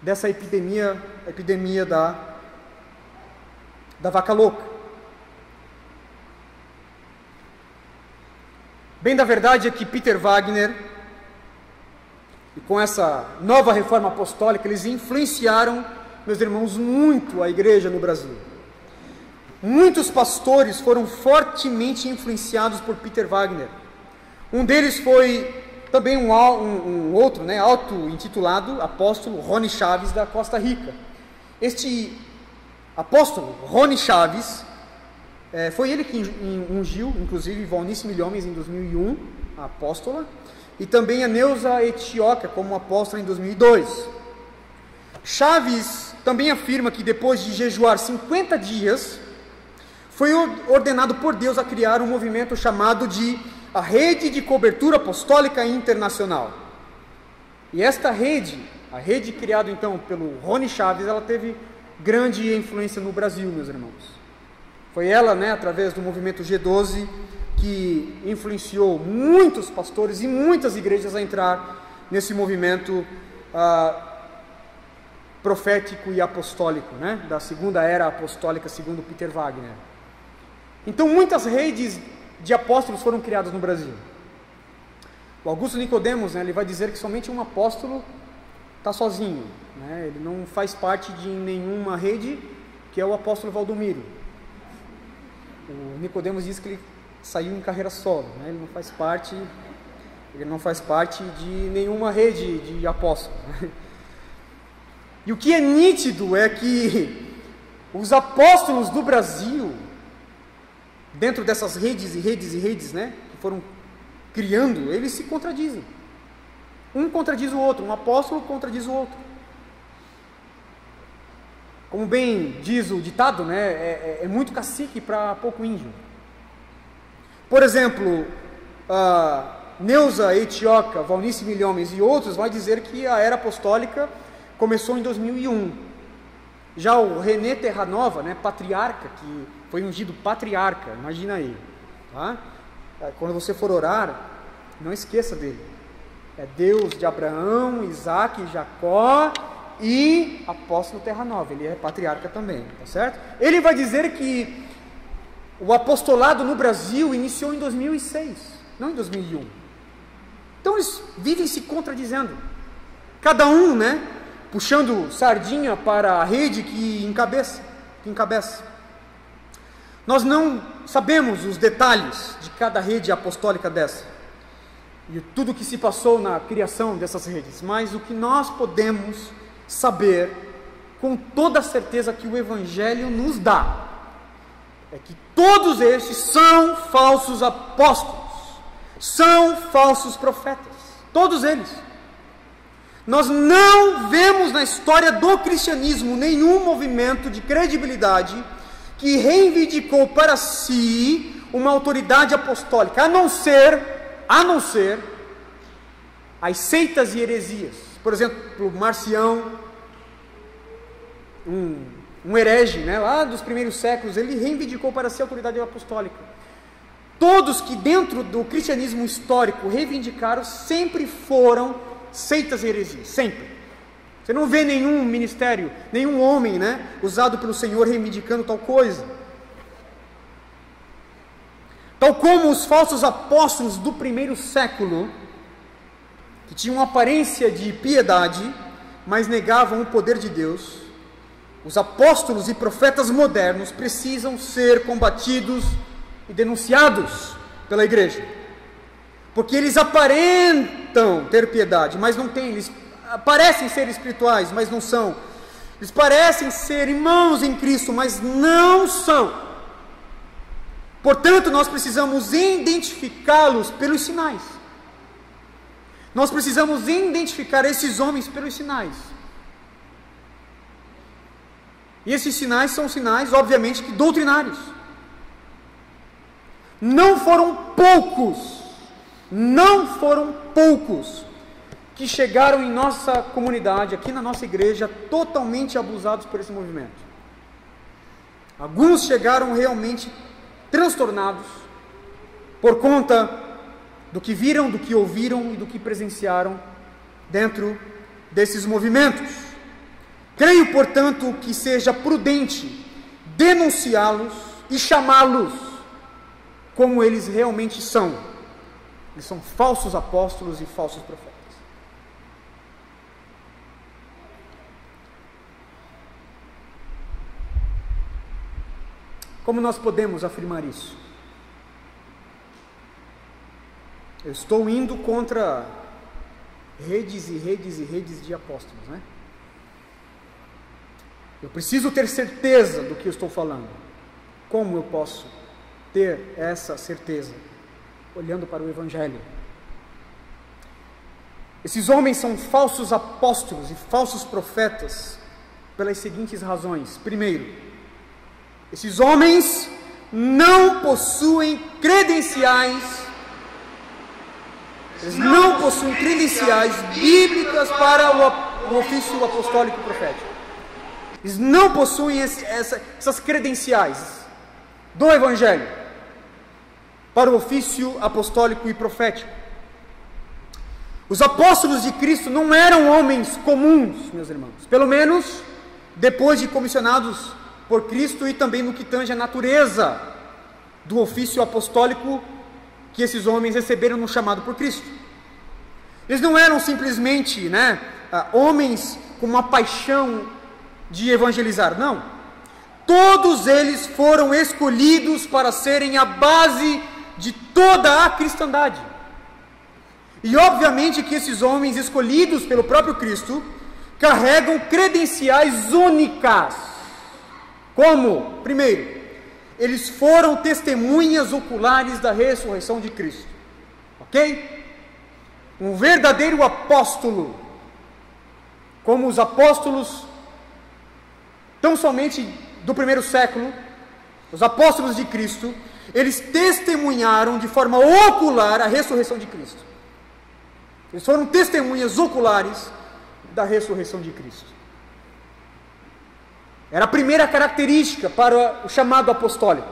dessa epidemia da vaca louca. Bem, da verdade é que Peter Wagner, e com essa nova reforma apostólica, eles influenciaram, meus irmãos, muito a igreja no Brasil. Muitos pastores foram fortemente influenciados por Peter Wagner. Um deles foi também um outro, auto-intitulado apóstolo Rony Chaves, da Costa Rica. Este apóstolo, Rony Chaves, foi ele que ungiu, inclusive, Valnice Milhomes em 2001, a apóstola, e também a Neuza Etioca como apóstola em 2002. Chaves também afirma que depois de jejuar 50 dias, foi ordenado por Deus a criar um movimento chamado de a Rede de Cobertura Apostólica Internacional. E esta rede, a rede criada então pelo Rony Chaves, ela teve grande influência no Brasil, meus irmãos. Foi ela, através do movimento G12, que influenciou muitos pastores e muitas igrejas a entrar nesse movimento profético e apostólico, da segunda era apostólica, segundo Peter Wagner. Então, muitas redes de apóstolos foram criadas no Brasil. O Augusto Nicodemos, ele vai dizer que somente um apóstolo está sozinho, ele não faz parte de nenhuma rede, que é o apóstolo Valdomiro. O Nicodemos diz que ele saiu em carreira solo, ele não faz parte de nenhuma rede de apóstolos. E o que é nítido é que os apóstolos do Brasil, dentro dessas redes e redes e redes, que foram criando, eles se contradizem. Um contradiz o outro, um apóstolo contradiz o outro. Como bem diz o ditado, é muito cacique para pouco índio. Por exemplo, Neuza Etioca, Valnice Milhomes e outros vai dizer que a era apostólica começou em 2001. Já o René Terranova, patriarca, que foi ungido patriarca, imagina aí. Tá? Quando você for orar, não esqueça dele. É Deus de Abraão, Isaac e Jacó e apóstolo Terranova, ele é patriarca também, tá certo? Ele vai dizer que o apostolado no Brasil iniciou em 2006, não em 2001. Então eles vivem se contradizendo, cada um, puxando sardinha para a rede que encabeça. Nós não sabemos os detalhes de cada rede apostólica dessa, e tudo o que se passou na criação dessas redes, mas o que nós podemos saber com toda certeza que o Evangelho nos dá é que todos estes são falsos apóstolos, são falsos profetas, todos eles. Nós não vemos na história do cristianismo nenhum movimento de credibilidade que reivindicou para si uma autoridade apostólica, a não ser as seitas e heresias. Por exemplo, Marcião, um herege, lá dos primeiros séculos, ele reivindicou para si a autoridade apostólica. Todos que dentro do cristianismo histórico reivindicaram sempre foram seitas e heresias, sempre. Você não vê nenhum ministério, nenhum homem, usado pelo Senhor reivindicando tal coisa. Tal como os falsos apóstolos do primeiro século, que tinham aparência de piedade, mas negavam o poder de Deus, os apóstolos e profetas modernos precisam ser combatidos e denunciados pela igreja, porque eles aparentam ter piedade, mas não têm. Eles parecem ser espirituais, mas não são. Eles parecem ser irmãos em Cristo, mas não são. Portanto, nós precisamos identificá-los pelos sinais. Nós precisamos identificar esses homens pelos sinais. E esses sinais são sinais, obviamente, doutrinários. Não foram poucos que chegaram em nossa comunidade, aqui na nossa igreja, totalmente abusados por esse movimento. Alguns chegaram realmente transtornados por conta do que viram, do que ouviram e do que presenciaram dentro desses movimentos. Creio, portanto, que seja prudente denunciá-los e chamá-los como eles realmente são. Eles são falsos apóstolos e falsos profetas. Como nós podemos afirmar isso? Eu estou indo contra redes e redes e redes de apóstolos, né? Eu preciso ter certeza do que eu estou falando. Como eu posso ter essa certeza? Olhando para o Evangelho. Esses homens são falsos apóstolos e falsos profetas pelas seguintes razões. Primeiro, esses homens não possuem credenciais, eles não possuem credenciais bíblicas para o ofício apostólico e profético. Eles não possuem essas credenciais do Evangelho para o ofício apostólico e profético. Os apóstolos de Cristo não eram homens comuns, meus irmãos, pelo menos depois de comissionados por Cristo e também no que tange a natureza do ofício apostólico que esses homens receberam no chamado por Cristo. Eles não eram simplesmente, homens com uma paixão de evangelizar, não. Todos eles foram escolhidos para serem a base de toda a cristandade. E obviamente que esses homens escolhidos pelo próprio Cristo carregam credenciais únicas. Como? Primeiro, eles foram testemunhas oculares da ressurreição de Cristo. Ok? Um verdadeiro apóstolo, como os apóstolos tão somente do primeiro século, os apóstolos de Cristo, eles testemunharam de forma ocular a ressurreição de Cristo. Eles foram testemunhas oculares da ressurreição de Cristo. Era a primeira característica para o chamado apostólico.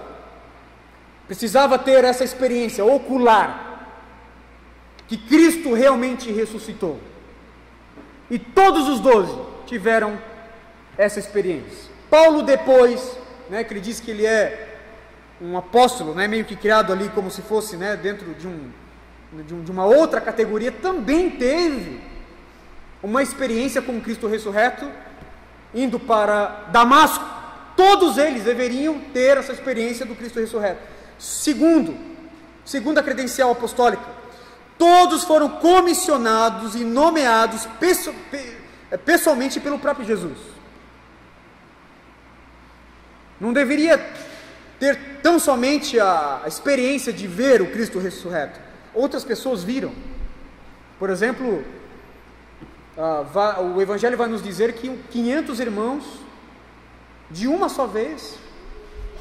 Precisava ter essa experiência ocular, que Cristo realmente ressuscitou. E todos os 12 tiveram essa experiência. Paulo depois, que ele diz que ele é um apóstolo, meio que criado ali como se fosse dentro de uma outra categoria, também teve uma experiência com Cristo ressurreto, indo para Damasco. Todos eles deveriam ter essa experiência do Cristo ressurreto. Segunda credencial apostólica, todos foram comissionados e nomeados pessoalmente pelo próprio Jesus. Não deveria ter tão somente a experiência de ver o Cristo ressurreto. Outras pessoas viram. Por exemplo, o Evangelho vai nos dizer que 500 irmãos, de uma só vez,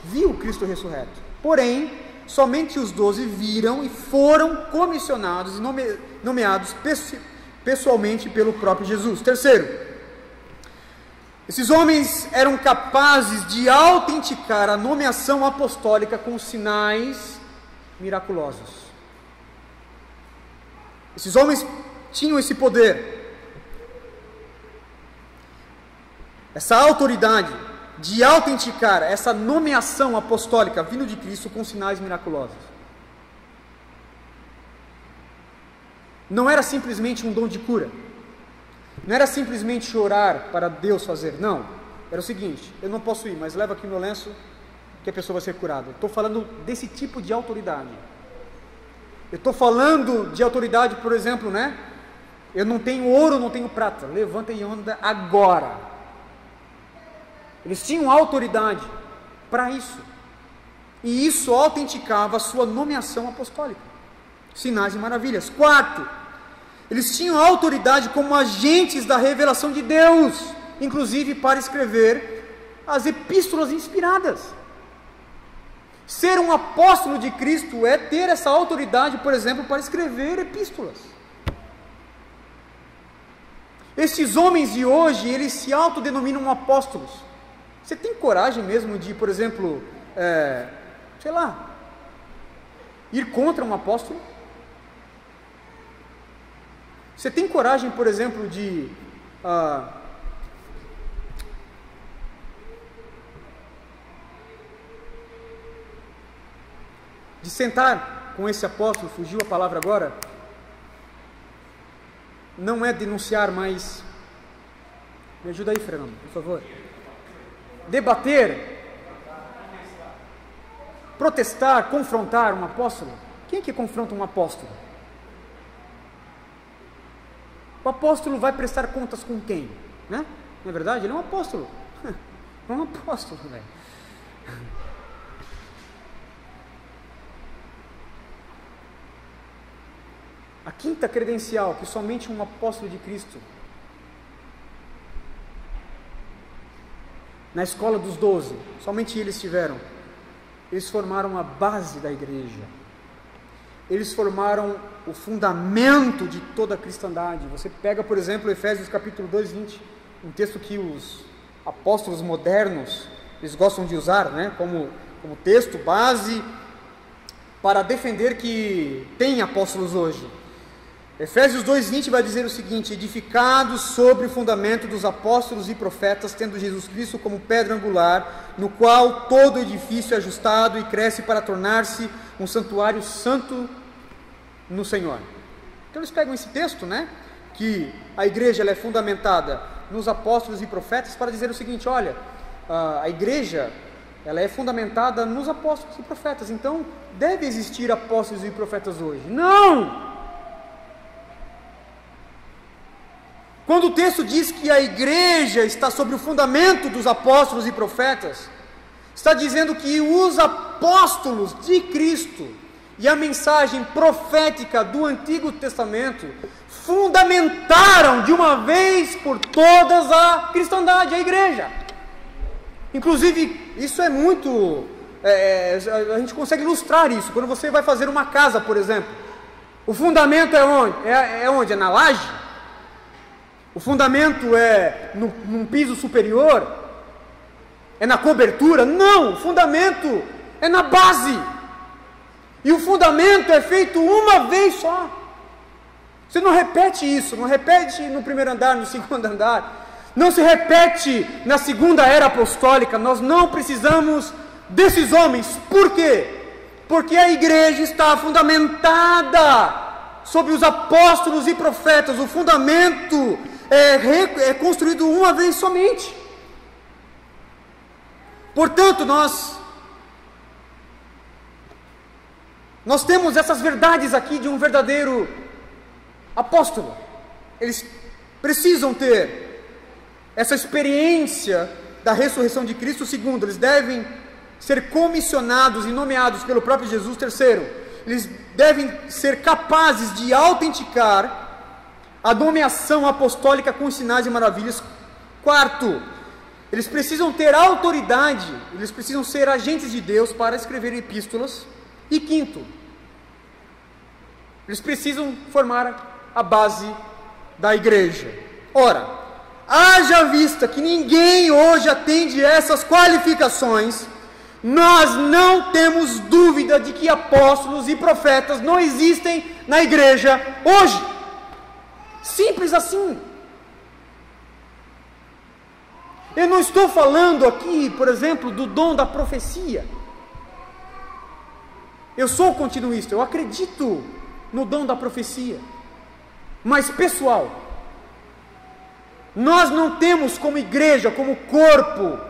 viu o Cristo ressurreto. Porém, somente os 12 viram e foram comissionados e nomeados pessoalmente pelo próprio Jesus. Terceiro, esses homens eram capazes de autenticar a nomeação apostólica com sinais miraculosos. Esses homens tinham esse poder, essa autoridade de autenticar essa nomeação apostólica vindo de Cristo com sinais miraculosos. Não era simplesmente um dom de cura, não era simplesmente orar para Deus fazer, não. Era o seguinte: eu não posso ir, mas leva aqui meu lenço que a pessoa vai ser curada. Estou falando desse tipo de autoridade. Eu estou falando de autoridade, por exemplo, eu não tenho ouro, não tenho prata, levanta e anda agora. Eles tinham autoridade para isso, e isso autenticava a sua nomeação apostólica, sinais e maravilhas. Quarto, eles tinham autoridade como agentes da revelação de Deus, inclusive para escrever as epístolas inspiradas. Ser um apóstolo de Cristo é ter essa autoridade, por exemplo, para escrever epístolas. Esses homens de hoje, eles se autodenominam apóstolos. Você tem coragem mesmo de, por exemplo, sei lá, ir contra um apóstolo? Você tem coragem, por exemplo, de sentar com esse apóstolo? Fugiu a palavra agora? Não é denunciar, mas... Me ajuda aí, Fernando, por favor. Debater, protestar, confrontar um apóstolo. Quem é que confronta um apóstolo? O apóstolo vai prestar contas com quem? Né? Não é verdade? Ele é um apóstolo. É um apóstolo, velho. A quinta credencial que somente um apóstolo de Cristo, na escola dos 12, somente eles tiveram. Eles formaram a base da igreja. Eles formaram o fundamento de toda a cristandade. Você pega, por exemplo, Efésios capítulo 2, 20, um texto que os apóstolos modernos, eles gostam de usar, né, como texto, base, para defender que tem apóstolos hoje. Efésios 2,20 vai dizer o seguinte: edificados sobre o fundamento dos apóstolos e profetas, tendo Jesus Cristo como pedra angular, no qual todo edifício é ajustado e cresce para tornar-se um santuário santo no Senhor. Então eles pegam esse texto, né, que a igreja ela é fundamentada nos apóstolos e profetas, para dizer o seguinte: olha, a igreja ela é fundamentada nos apóstolos e profetas, então deve existir apóstolos e profetas hoje. Não! Quando o texto diz que a igreja está sobre o fundamento dos apóstolos e profetas, está dizendo que os apóstolos de Cristo e a mensagem profética do Antigo Testamento fundamentaram de uma vez por todas a cristandade, a igreja. Inclusive, isso é muito... a gente consegue ilustrar isso. Quando você vai fazer uma casa, por exemplo, o fundamento é onde? É onde? É na laje? O fundamento é num piso superior? É na cobertura? Não, o fundamento é na base. E o fundamento é feito uma vez só. Você não repete isso, não repete no primeiro andar, no segundo andar, não se repete na segunda era apostólica. Nós não precisamos desses homens. Por quê? Porque a igreja está fundamentada sobre os apóstolos e profetas. O fundamento é construído uma vez somente. Portanto, nós temos essas verdades aqui de um verdadeiro apóstolo. Eles precisam ter essa experiência da ressurreição de Cristo. Segundo, eles devem ser comissionados e nomeados pelo próprio Jesus. Terceiro, eles devem ser capazes de autenticar a nomeação apostólica com sinais e maravilhas. Quarto, eles precisam ter autoridade, eles precisam ser agentes de Deus para escrever epístolas. E quinto, eles precisam formar a base da igreja. Ora, haja vista que ninguém hoje atende essas qualificações, nós não temos dúvida de que apóstolos e profetas não existem na igreja hoje. Simples assim. Eu não estou falando aqui, por exemplo, do dom da profecia. Eu sou continuista, eu acredito no dom da profecia, mas pessoal, nós não temos como igreja, como corpo,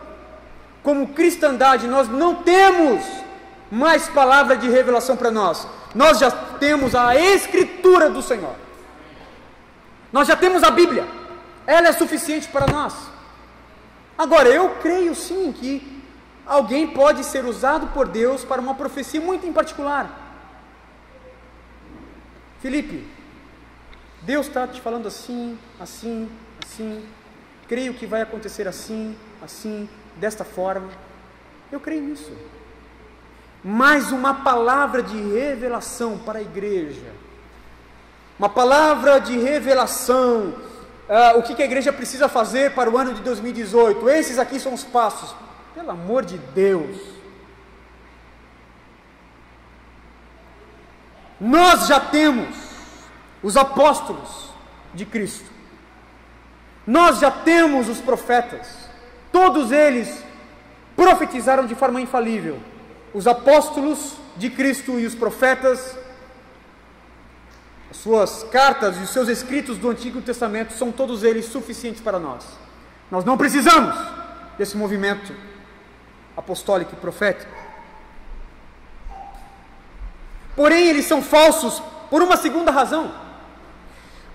como cristandade, nós não temos mais palavra de revelação para nós. Nós já temos a Escritura do Senhor. Nós já temos a Bíblia. Ela é suficiente para nós. Agora, eu creio sim que alguém pode ser usado por Deus para uma profecia muito em particular. Felipe, Deus está te falando assim, assim, assim. Creio que vai acontecer assim, assim, desta forma. Eu creio nisso. Mas uma palavra de revelação para a igreja, uma palavra de revelação o que a igreja precisa fazer para o ano de 2018. Esses aqui são os passos. Pelo amor de Deus. Nós já temos os apóstolos de Cristo. Nós já temos os profetas. Todos eles profetizaram de forma infalível. Os apóstolos de Cristo e os profetas, as suas cartas e os seus escritos do Antigo Testamento são todos eles suficientes para nós. Nós não precisamos desse movimento apostólico e profético. Porém, eles são falsos por uma segunda razão.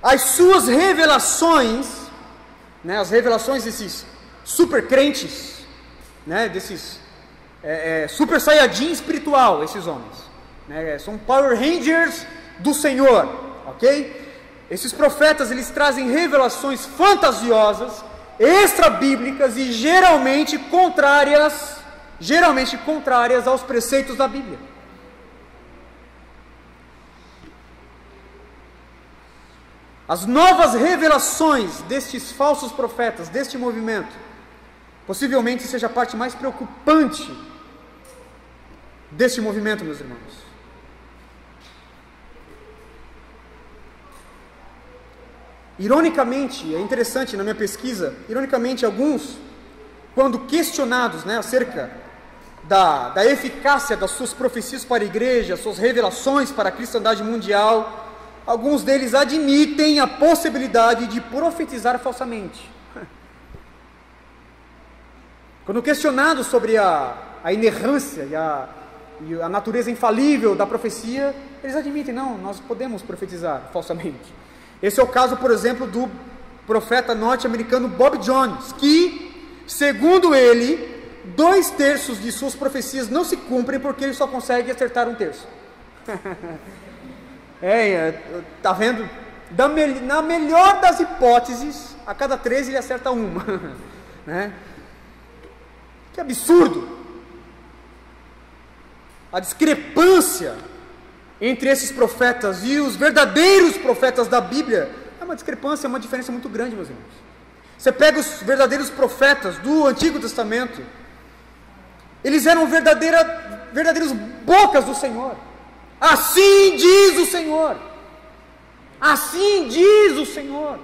As suas revelações, as revelações desses super crentes, desses super saiyajin espiritual, esses homens, são Power Rangers do Senhor, ok? Esses profetas, eles trazem revelações fantasiosas, extra-bíblicas e geralmente contrárias aos preceitos da Bíblia. As novas revelações destes falsos profetas, deste movimento, possivelmente seja a parte mais preocupante deste movimento, meus irmãos. Ironicamente, é interessante na minha pesquisa, ironicamente alguns, quando questionados acerca da eficácia das suas profecias para a igreja, suas revelações para a cristandade mundial, alguns deles admitem a possibilidade de profetizar falsamente. Quando questionados sobre a inerrância e a natureza infalível da profecia, eles admitem, não, nós podemos profetizar falsamente. Esse é o caso, por exemplo, do profeta norte-americano Bob Jones, que, segundo ele, 2/3 de suas profecias não se cumprem porque ele só consegue acertar 1/3. Tá vendo? Na melhor das hipóteses, a cada 3 ele acerta uma. Que absurdo! A discrepância entre esses profetas e os verdadeiros profetas da Bíblia é uma discrepância, é uma diferença muito grande, meus irmãos. Você pega os verdadeiros profetas do Antigo Testamento, eles eram verdadeiros bocas do Senhor. Assim diz o Senhor. Assim diz o Senhor.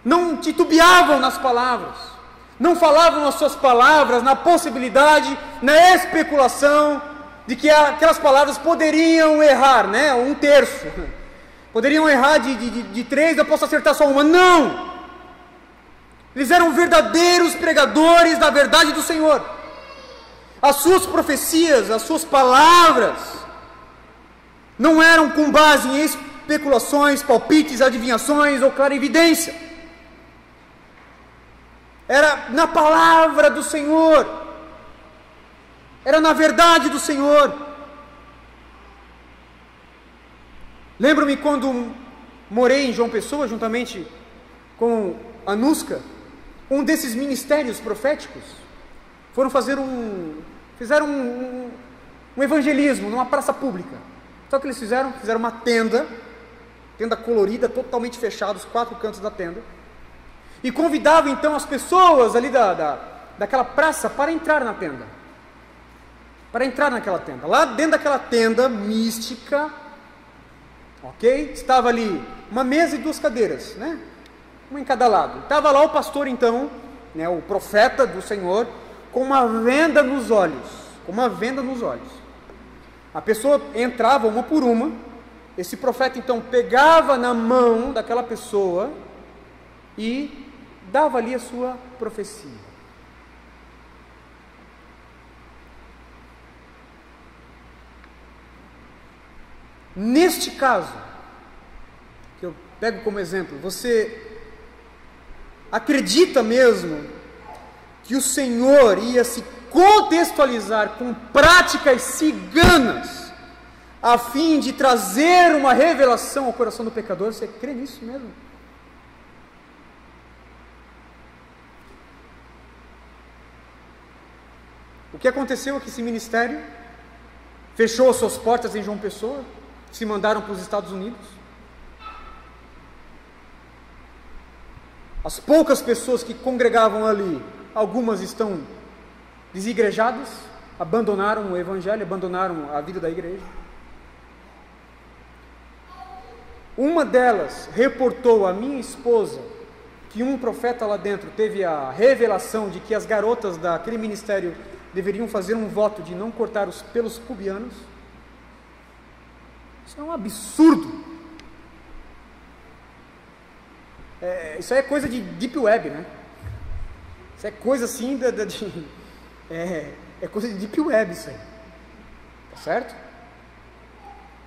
Não titubeavam nas palavras, não falavam as suas palavras na possibilidade, na especulação de que aquelas palavras poderiam errar, 1/3. Poderiam errar de 3, eu posso acertar só uma. Não! Eles eram verdadeiros pregadores da verdade do Senhor. As suas profecias, as suas palavras, não eram com base em especulações, palpites, adivinhações ou clarividência. Era na palavra do Senhor. Era na verdade do Senhor. Lembro-me quando morei em João Pessoa, juntamente com a Nusca, um desses ministérios proféticos, fizeram um evangelismo numa praça pública. Sabe o que eles fizeram? Fizeram uma tenda colorida, totalmente fechada, os 4 cantos da tenda, e convidavam então as pessoas ali daquela praça para entrar na tenda. Para entrar naquela tenda. Lá dentro daquela tenda mística, ok? Estava ali uma mesa e 2 cadeiras, uma em cada lado. Estava lá o pastor então, o profeta do Senhor, com uma venda nos olhos. A pessoa entrava uma por uma. Esse profeta então pegava na mão daquela pessoa e dava ali a sua profecia. Neste caso, que eu pego como exemplo, você acredita mesmo que o Senhor ia se contextualizar com práticas ciganas a fim de trazer uma revelação ao coração do pecador? Você crê nisso mesmo? O que aconteceu é que esse ministério fechou as suas portas em João Pessoa, se mandaram para os Estados Unidos. As poucas pessoas que congregavam ali, algumas estão desigrejadas, abandonaram o evangelho, abandonaram a vida da igreja. Uma delas reportou à minha esposa que um profeta lá dentro teve a revelação de que as garotas daquele ministério deveriam fazer um voto de não cortar os pelos pubianos. Isso é um absurdo. Isso é coisa de deep web, né? Isso é coisa assim é coisa de deep web isso aí. Tá certo?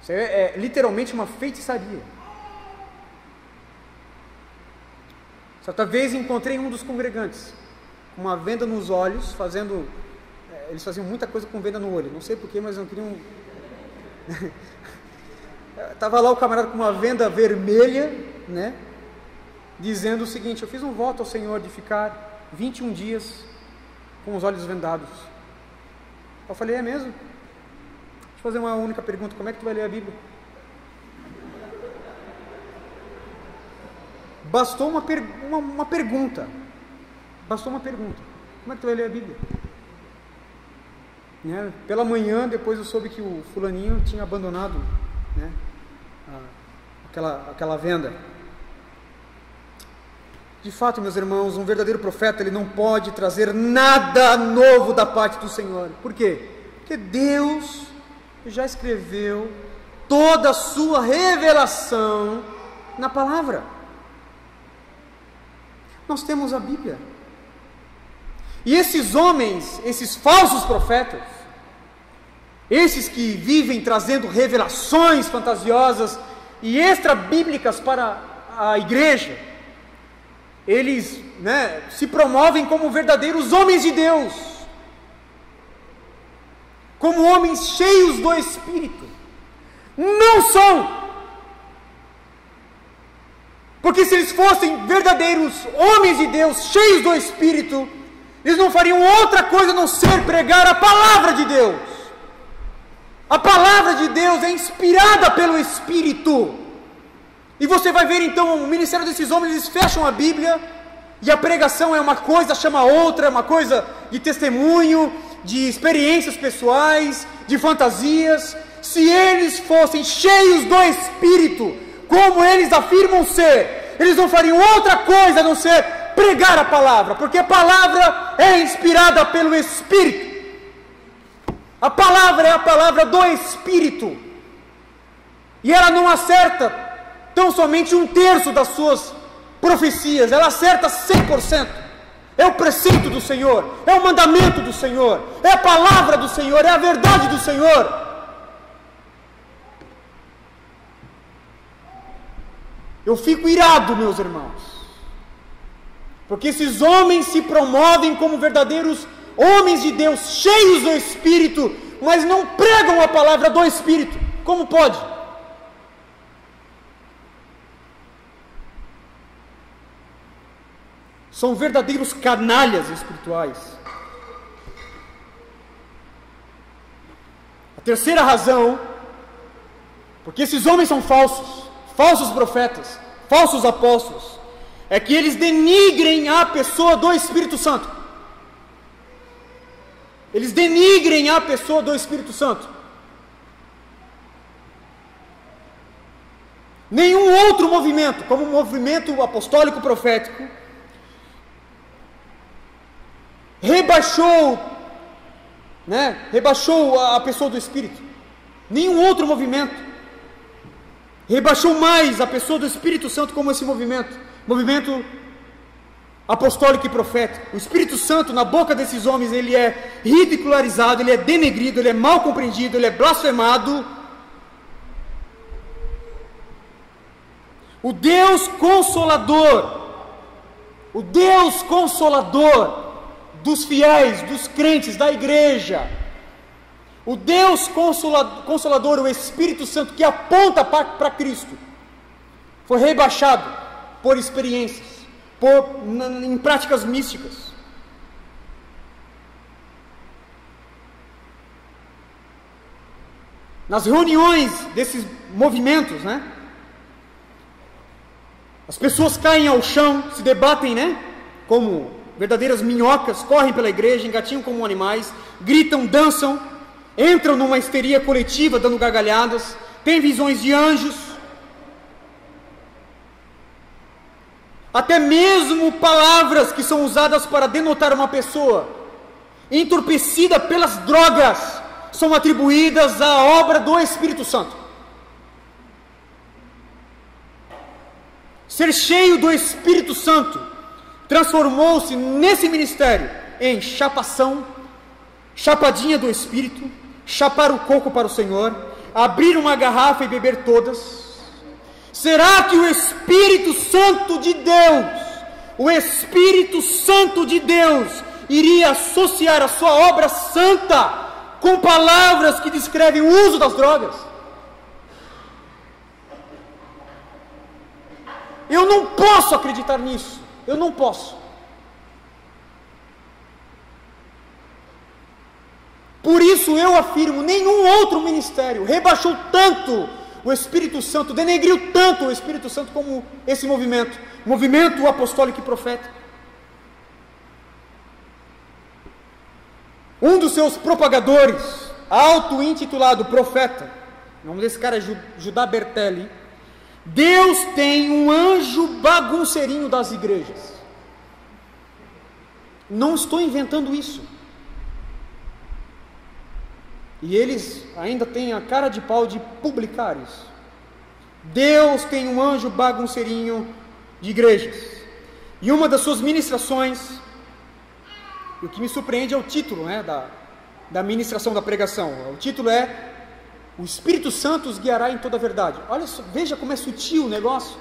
Isso é literalmente uma feitiçaria. Certa vez encontrei um dos congregantes com uma venda nos olhos, fazendo... eles faziam muita coisa com venda no olho. Não sei porquê, mas não queriam... Estava lá o camarada com uma venda vermelha, né? Dizendo o seguinte: eu fiz um voto ao Senhor de ficar 21 dias com os olhos vendados. Eu falei: é mesmo? Deixa eu fazer uma única pergunta: como é que tu vai ler a Bíblia? Bastou uma pergunta. Bastou uma pergunta: como é que tu vai ler a Bíblia? Né? Pela manhã, depois eu soube que o fulaninho tinha abandonado, né, aquela venda. De fato, meus irmãos, um verdadeiro profeta, ele não pode trazer nada novo da parte do Senhor. Por quê? Porque Deus já escreveu toda a sua revelação na palavra. Nós temos a Bíblia. E esses homens, esses falsos profetas, esses que vivem trazendo revelações fantasiosas e extra-bíblicas para a igreja, eles, né, se promovem como verdadeiros homens de Deus, como homens cheios do Espírito. Não são, porque se eles fossem verdadeiros homens de Deus, cheios do Espírito, eles não fariam outra coisa a não ser pregar a palavra de Deus. A palavra de Deus é inspirada pelo Espírito. E você vai ver então o ministério desses homens, eles fecham a Bíblia, e a pregação é uma coisa, chama outra, é uma coisa de testemunho, de experiências pessoais, de fantasias. Se eles fossem cheios do Espírito, como eles afirmam ser, eles não fariam outra coisa a não ser pregar a palavra, porque a palavra é inspirada pelo Espírito. A palavra é a palavra do Espírito, e ela não acerta tão somente 1/3 das suas profecias, ela acerta 100%. É o preceito do Senhor, é o mandamento do Senhor, é a palavra do Senhor, é a verdade do Senhor. Eu fico irado, meus irmãos, porque esses homens se promovem como verdadeiros homens de Deus, cheios do Espírito, mas não pregam a palavra do Espírito. Como pode? São verdadeiros canalhas espirituais. A terceira razão, porque esses homens são falsos, falsos profetas, falsos apóstolos, é que eles denigrem a pessoa do Espírito Santo. Eles denigrem a pessoa do Espírito Santo. Nenhum outro movimento, como o movimento apostólico profético, rebaixou a pessoa do Espírito. Nenhum outro movimento rebaixou mais a pessoa do Espírito Santo como esse movimento apostólico e profético. O Espírito Santo, na boca desses homens, ele é ridicularizado, ele é denegrido, ele é mal compreendido, ele é blasfemado. O Deus Consolador dos fiéis, dos crentes, da igreja, o Deus Consolador, o Espírito Santo que aponta para Cristo, foi rebaixado por experiências, em práticas místicas. Nas reuniões desses movimentos, As pessoas caem ao chão, se debatem, né? Como verdadeiras minhocas, correm pela igreja, engatinham como animais, gritam, dançam, entram numa histeria coletiva, dando gargalhadas, têm visões de anjos. Até mesmo palavras que são usadas para denotar uma pessoa entorpecida pelas drogas são atribuídas à obra do Espírito Santo. Ser cheio do Espírito Santo transformou-se nesse ministério em chapação, chapadinha do Espírito, chapar o coco para o Senhor, abrir uma garrafa e beber todas. Será que o Espírito Santo de Deus, iria associar a sua obra santa com palavras que descrevem o uso das drogas? Eu não posso acreditar nisso. Eu não posso. Por isso eu afirmo, nenhum outro ministério rebaixou tanto o Espírito Santo, denegriu tanto o Espírito Santo como esse movimento apostólico e profético. Um dos seus propagadores, auto-intitulado profeta, o nome desse cara é Judá Bertelli. Deus tem um anjo bagunceirinho das igrejas. Não estou inventando isso. E eles ainda têm a cara de pau de publicar isso. Deus tem um anjo bagunceirinho de igrejas. E uma das suas ministrações, o que me surpreende é o título, né, da ministração da pregação. O título é: o Espírito Santo os guiará em toda a verdade. Olha só, veja como é sutil o negócio.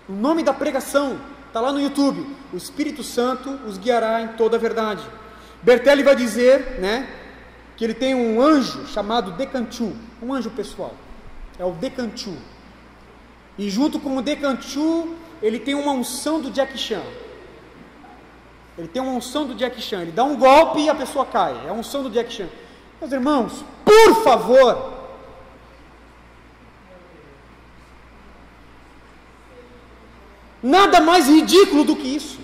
O nome da pregação está lá no YouTube: o Espírito Santo os guiará em toda a verdade. Bertelli vai dizer, né, que ele tem um anjo chamado Decantu, um anjo pessoal, é o Decantu. E junto com o Decantu, ele tem uma unção do Jack Chan. Ele dá um golpe e a pessoa cai. É a unção do Jack Chan. Meus irmãos, por favor, nada mais ridículo do que isso.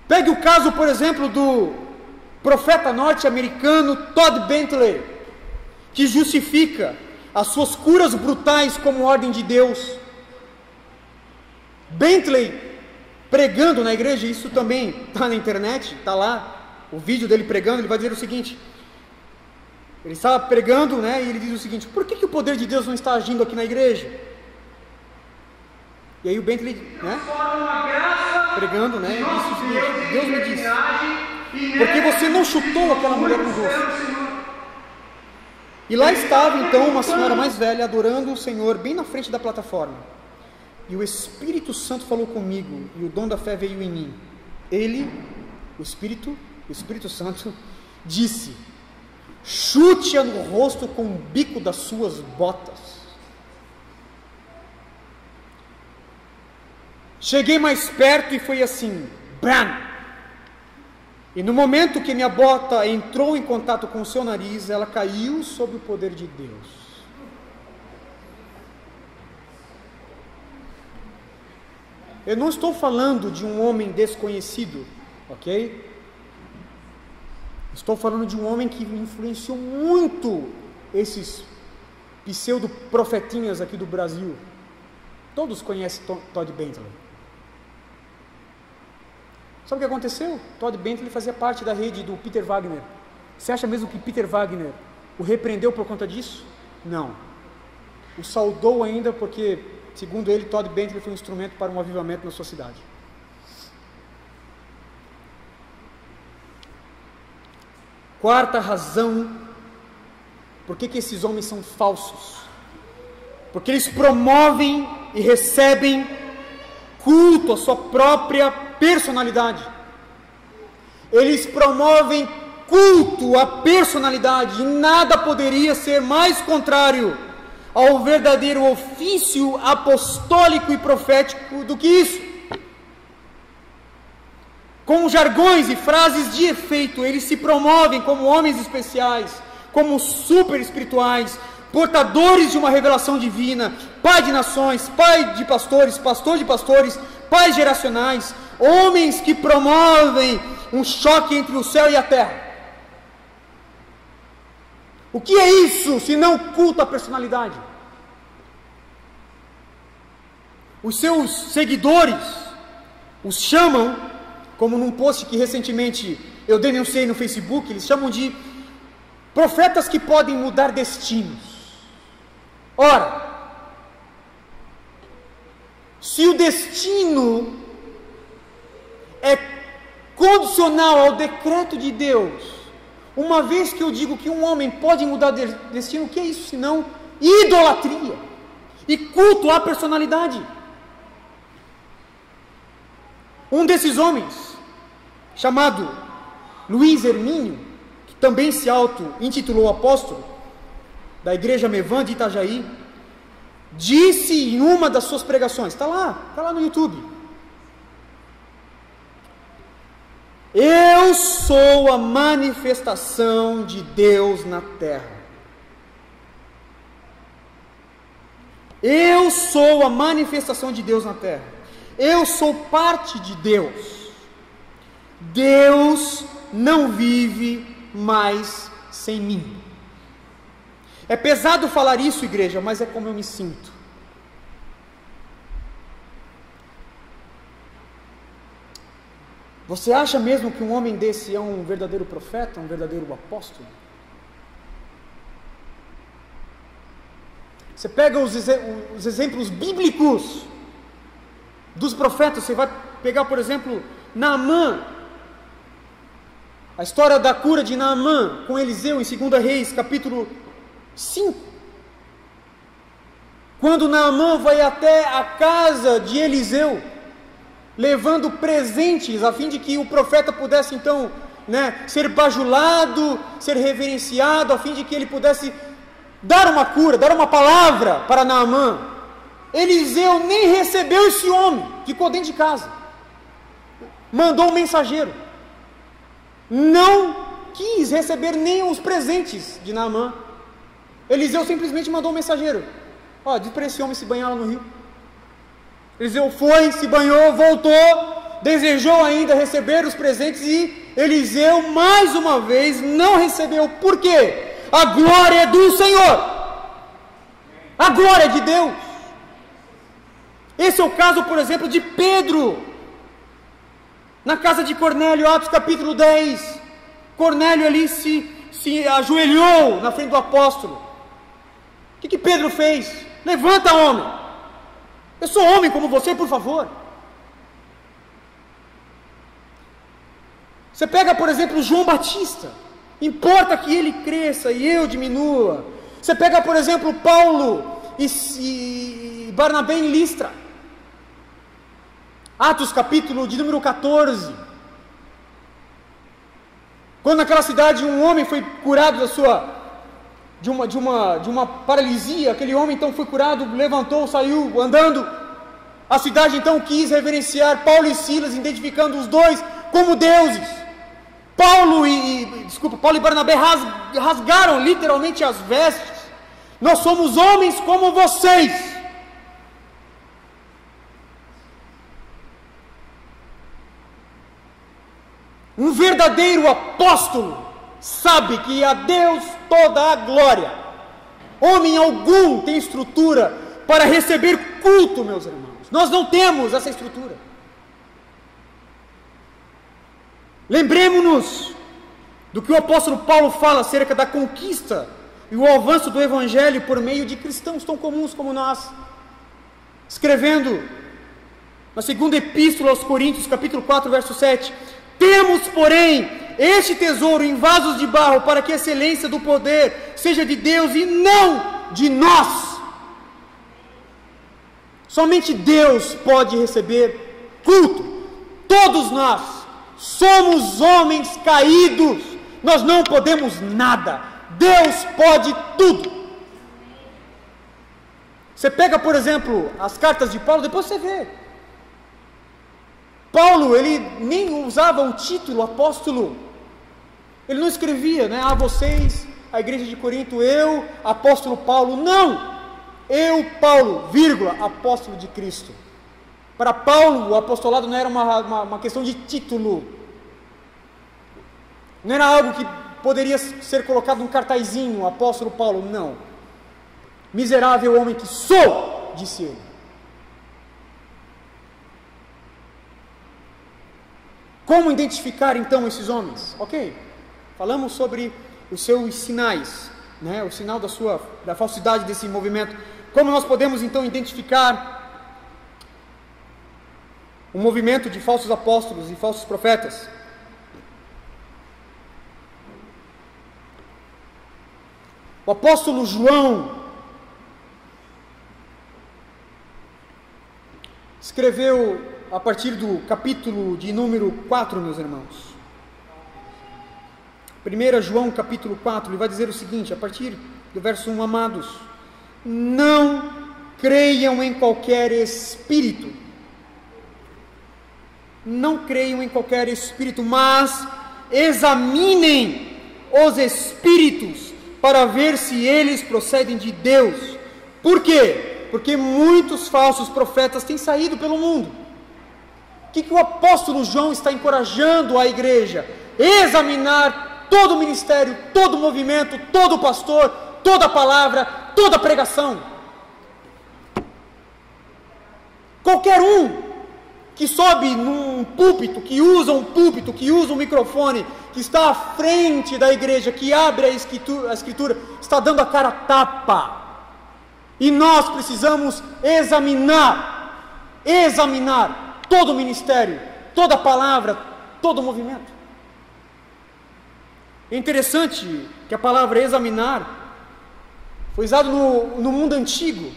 Pegue o caso, por exemplo, do profeta norte-americano Todd Bentley, que justifica as suas curas brutais como ordem de Deus. Bentley pregando na igreja, isso também está na internet, está lá. O vídeo dele pregando, ele vai dizer o seguinte: ele estava pregando, né, e ele diz o seguinte: por que o poder de Deus não está agindo aqui na igreja? E aí o Bentley, né, pregando, né, disse o seguinte: Deus me disse, porque você não chutou aquela mulher no rosto? E lá estava então uma senhora mais velha adorando o Senhor bem na frente da plataforma. E o Espírito Santo falou comigo, e o dom da fé veio em mim. Ele, o Espírito Santo, disse: chute-a no rosto com o bico das suas botas. Cheguei mais perto e foi assim, bam! E no momento que minha bota entrou em contato com o seu nariz, ela caiu sob o poder de Deus. Eu não estou falando de um homem desconhecido, ok? Estou falando de um homem que influenciou muito esses pseudo-profetinhas aqui do Brasil. Todos conhecem Todd Bentley. Sabe o que aconteceu? Todd Bentley fazia parte da rede do Peter Wagner. Você acha mesmo que Peter Wagner o repreendeu por conta disso? Não. O saudou ainda porque, segundo ele, Todd Bentley foi um instrumento para um avivamento na sua cidade. Quarta razão, por que esses homens são falsos? Porque eles promovem e recebem culto à sua própria personalidade. Eles promovem culto à personalidade, e nada poderia ser mais contrário ao verdadeiro ofício apostólico e profético do que isso. Com jargões e frases de efeito, eles se promovem como homens especiais, como super espirituais, portadores de uma revelação divina, pai de nações, pai de pastores, pastor de pastores, pais geracionais, homens que promovem um choque entre o céu e a terra. O que é isso se não culto à personalidade? Os seus seguidores os chamam, como num post que recentemente eu denunciei no Facebook, eles chamam de profetas que podem mudar destinos. Ora, se o destino é condicional ao decreto de Deus, uma vez que eu digo que um homem pode mudar de destino, o que é isso senão idolatria e culto à personalidade? Um desses homens, chamado Luiz Hermínio, que também se auto-intitulou apóstolo, da igreja Mevan de Itajaí, disse em uma das suas pregações, está lá no YouTube: eu sou a manifestação de Deus na terra. Eu sou a manifestação de Deus na terra. Eu sou parte de Deus. Deus não vive mais sem mim. É pesado falar isso, igreja, mas é como eu me sinto. Você acha mesmo que um homem desse é um verdadeiro profeta, um verdadeiro apóstolo? Você pega os exemplos bíblicos dos profetas, você vai pegar, por exemplo, Naamã, a história da cura de Naamã com Eliseu em 2 Reis, capítulo 5. Quando Naamã vai até a casa de Eliseu, levando presentes, a fim de que o profeta pudesse então, ser bajulado, ser reverenciado, a fim de que ele pudesse dar uma cura, dar uma palavra para Naamã. Eliseu nem recebeu esse homem, ficou dentro de casa, mandou um mensageiro, não quis receber nem os presentes de Naamã. Eliseu simplesmente mandou um mensageiro: diz para esse homem se banhar lá no rio. Eliseu foi, se banhou, voltou, desejou ainda receber os presentes, e Eliseu mais uma vez não recebeu. Por quê? A glória é do Senhor, a glória é de Deus. Esse é o caso, por exemplo, de Pedro, na casa de Cornélio, Atos capítulo 10. Cornélio ali se ajoelhou na frente do apóstolo. O que Pedro fez? Levanta, homem, eu sou homem como você, por favor. Você pega, por exemplo, João Batista, importa que ele cresça e eu diminua. Você pega, por exemplo, Paulo e Barnabé em Listra, Atos capítulo de número 14, quando naquela cidade um homem foi curado de uma paralisia. Aquele homem então foi curado, levantou, saiu andando. A cidade então quis reverenciar Paulo e Silas, identificando os dois como deuses. Paulo e Barnabé rasgaram literalmente as vestes. Nós somos homens como vocês. Um verdadeiro apóstolo sabe que a Deus toda a glória. Homem algum tem estrutura para receber culto, meus irmãos. Nós não temos essa estrutura. Lembremos-nos do que o apóstolo Paulo fala acerca da conquista e o avanço do evangelho por meio de cristãos tão comuns como nós. Escrevendo na segunda epístola aos Coríntios, capítulo 4, verso 7: temos, porém, este tesouro em vasos de barro, para que a excelência do poder seja de Deus e não de nós. Somente Deus pode receber culto. Todos nós somos homens caídos, nós não podemos nada, Deus pode tudo. Você pega, por exemplo, as cartas de Paulo, depois você vê. Paulo, ele nem usava o título apóstolo. Ele não escrevia, vocês a igreja de Corinto, eu, apóstolo Paulo. Não! Eu, Paulo, vírgula, apóstolo de Cristo. Para Paulo, o apostolado não era uma questão de título, não era algo que poderia ser colocado num cartazinho, apóstolo Paulo, não. Miserável homem que sou, disse ele. Como identificar então esses homens? Ok, falamos sobre os seus sinais, né? O sinal da falsidade desse movimento. Como nós podemos então identificar um movimento de falsos apóstolos e falsos profetas? O apóstolo João escreveu a partir do capítulo de número 4, meus irmãos. 1 João capítulo 4, ele vai dizer o seguinte, a partir do verso 1, amados, não creiam em qualquer espírito, não creiam em qualquer espírito, mas examinem os espíritos para ver se eles procedem de Deus. Por quê? Porque muitos falsos profetas têm saído pelo mundo. O que o apóstolo João está encorajando a igreja? Examinar todo o ministério, todo o movimento, todo o pastor, toda a palavra, toda a pregação. Qualquer um que sobe num púlpito, que usa um microfone, que está à frente da igreja, que abre a escritura, está dando a cara a tapa. E nós precisamos examinar todo o ministério, toda a palavra, todo o movimento. É interessante que a palavra examinar foi usada no mundo antigo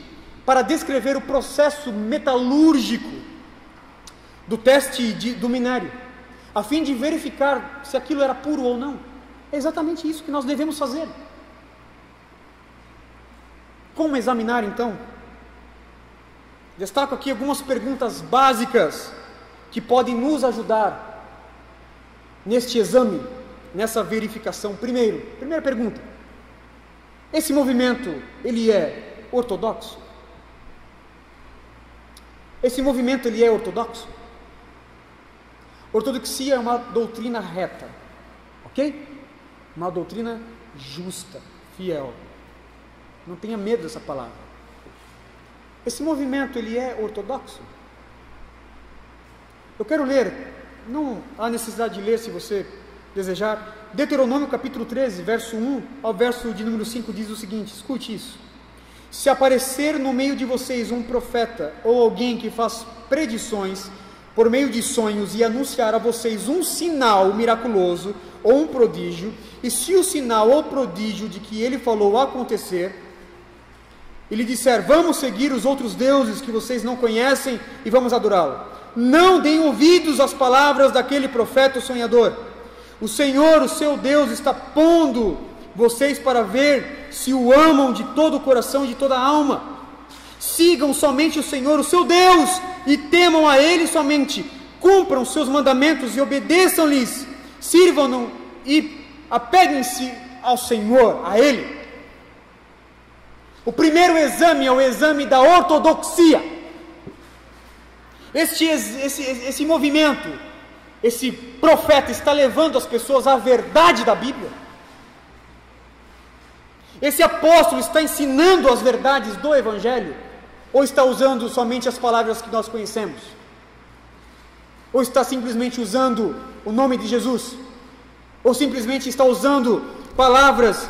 para descrever o processo metalúrgico do teste do minério, a fim de verificar se aquilo era puro ou não. É exatamente isso que nós devemos fazer. Como examinar então? Destaco aqui algumas perguntas básicas que podem nos ajudar neste exame, nessa verificação. Primeira pergunta: esse movimento, ele é ortodoxo? Esse movimento, ele é ortodoxo? Ortodoxia é uma doutrina reta, ok? Uma doutrina justa, fiel. Não tenha medo dessa palavra. Esse movimento, ele é ortodoxo? Eu quero ler, não há necessidade de ler se você desejar, Deuteronômio capítulo 13, verso 1 ao verso de número 5 diz o seguinte, escute isso: se aparecer no meio de vocês um profeta ou alguém que faz predições por meio de sonhos e anunciar a vocês um sinal miraculoso ou um prodígio, e se o sinal ou prodígio de que ele falou acontecer, ele disser, vamos seguir os outros deuses que vocês não conhecem e vamos adorá-lo, não deem ouvidos às palavras daquele profeta ou sonhador. O Senhor, o seu Deus, está pondo vocês para ver se o amam de todo o coração e de toda a alma. Sigam somente o Senhor, o seu Deus, e temam a Ele somente. Cumpram seus mandamentos e obedeçam-lhes. Sirvam-no e apeguem-se ao Senhor, a Ele. O primeiro exame é o exame da ortodoxia. Esse movimento, esse profeta está levando as pessoas à verdade da Bíblia. Esse apóstolo está ensinando as verdades do Evangelho, ou está usando somente as palavras que nós conhecemos? Ou está simplesmente usando o nome de Jesus? Ou simplesmente está usando palavras,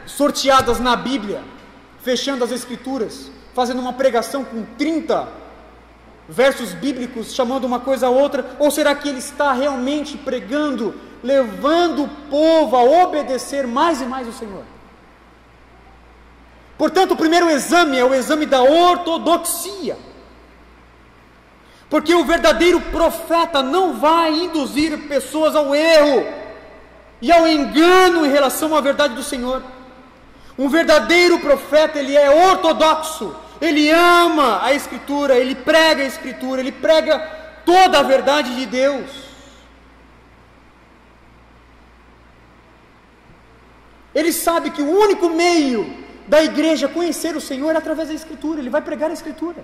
sorteadas na Bíblia, fechando as Escrituras, fazendo uma pregação com 30 versos bíblicos, chamando uma coisa a outra? Ou será que ele está realmente pregando, levando o povo a obedecer mais e mais ao Senhor? Portanto, o primeiro exame é o exame da ortodoxia, porque o verdadeiro profeta não vai induzir pessoas ao erro e ao engano em relação à verdade do Senhor. Um verdadeiro profeta, ele é ortodoxo, ele ama a Escritura, ele prega a Escritura, ele prega toda a verdade de Deus. Ele sabe que o único meio da igreja conhecer o Senhor é através da Escritura. Ele vai pregar a Escritura.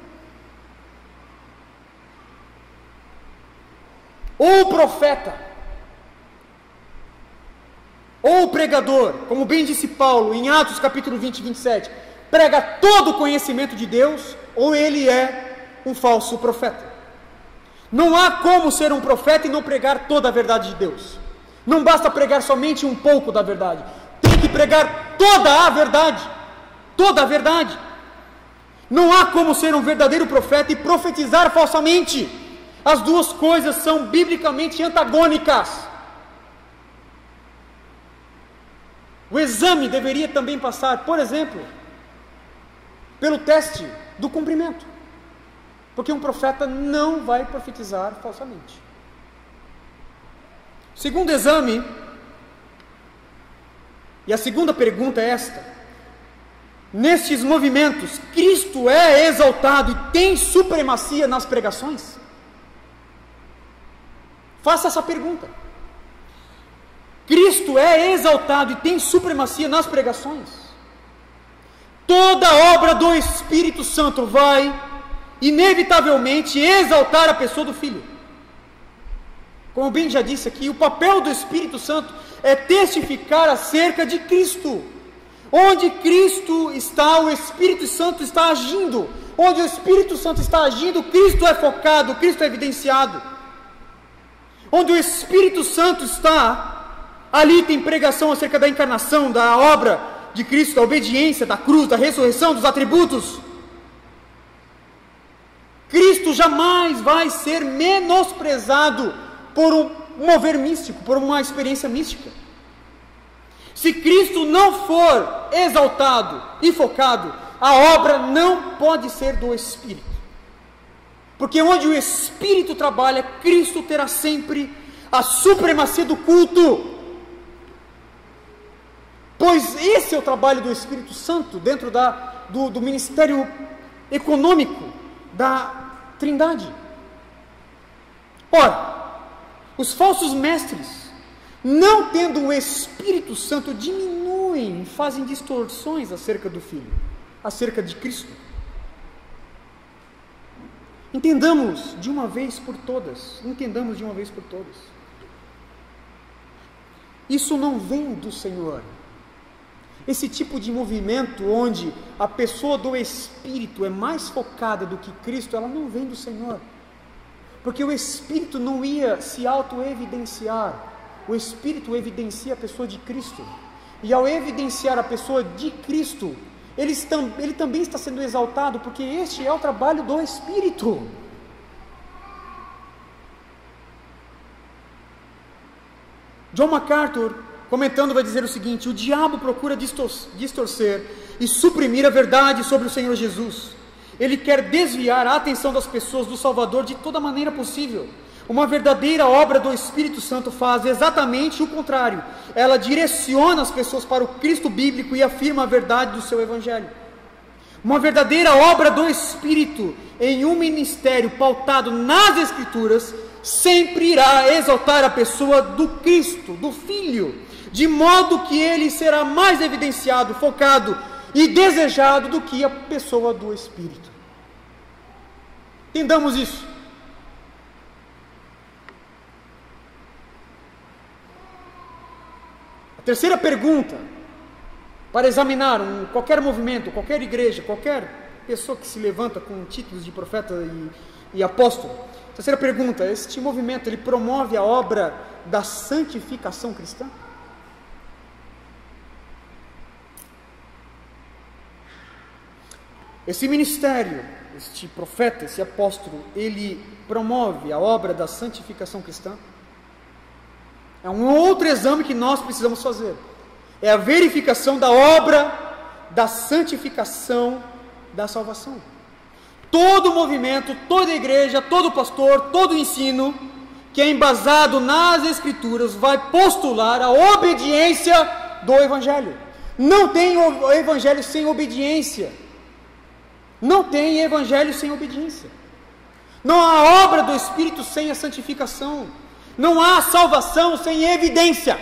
Ou o profeta, ou o pregador, como bem disse Paulo em Atos capítulo 20 e 27, prega todo o conhecimento de Deus, ou ele é um falso profeta. Não há como ser um profeta e não pregar toda a verdade de Deus. Não basta pregar somente um pouco da verdade. Tem que pregar toda a verdade. Toda a verdade. Não há como ser um verdadeiro profeta e profetizar falsamente. As duas coisas são biblicamente antagônicas. O exame deveria também passar, por exemplo, pelo teste do cumprimento. Porque um profeta não vai profetizar falsamente. Segundo exame, e a segunda pergunta é esta: nestes movimentos, Cristo é exaltado e tem supremacia nas pregações? Faça essa pergunta. Cristo é exaltado e tem supremacia nas pregações? Toda obra do Espírito Santo vai inevitavelmente exaltar a pessoa do Filho. Como bem já disse aqui, o papel do Espírito Santo é testificar acerca de Cristo. Onde Cristo está, o Espírito Santo está agindo. Onde o Espírito Santo está agindo, Cristo é focado, Cristo é evidenciado. Onde o Espírito Santo está, ali tem pregação acerca da encarnação, da obra de Cristo, da obediência, da cruz, da ressurreição, dos atributos. Cristo jamais vai ser menosprezado por um mover místico, por uma experiência mística. Se Cristo não for exaltado e focado, a obra não pode ser do Espírito. Porque onde o Espírito trabalha, Cristo terá sempre a supremacia do culto. Pois esse é o trabalho do Espírito Santo dentro do ministério econômico da Trindade. Ora, os falsos mestres, não tendo o Espírito Santo, diminuem, fazem distorções acerca do Filho, acerca de Cristo. Entendamos de uma vez por todas, Isso não vem do Senhor. Esse tipo de movimento onde a pessoa do Espírito é mais focada do que Cristo, ela não vem do Senhor. Porque o Espírito não ia se auto-evidenciar. O Espírito evidencia a pessoa de Cristo. E ao evidenciar a pessoa de Cristo, ele também está sendo exaltado, porque este é o trabalho do Espírito. John MacArthur, comentando, vai dizer o seguinte: o diabo procura distorcer e suprimir a verdade sobre o Senhor Jesus. Ele quer desviar a atenção das pessoas do Salvador de toda maneira possível. Uma verdadeira obra do Espírito Santo faz exatamente o contrário. Ela direciona as pessoas para o Cristo bíblico e afirma a verdade do seu Evangelho. Uma verdadeira obra do Espírito em um ministério pautado nas Escrituras sempre irá exaltar a pessoa do Cristo, do Filho, de modo que ele será mais evidenciado, focado e desejado do que a pessoa do Espírito. Entendamos isso. A terceira pergunta, para examinar qualquer movimento, qualquer igreja, qualquer pessoa que se levanta com títulos de profeta e apóstolo. Terceira pergunta: este movimento, ele promove a obra da santificação cristã? Esse ministério, este profeta, esse apóstolo, ele promove a obra da santificação cristã? É um outro exame que nós precisamos fazer. É a verificação da obra da santificação da salvação. Todo movimento, toda igreja, todo pastor, todo ensino que é embasado nas Escrituras vai postular a obediência do Evangelho. Não tem o Evangelho sem obediência. Não tem Evangelho sem obediência. Não há obra do Espírito sem a santificação. Não há salvação sem evidência.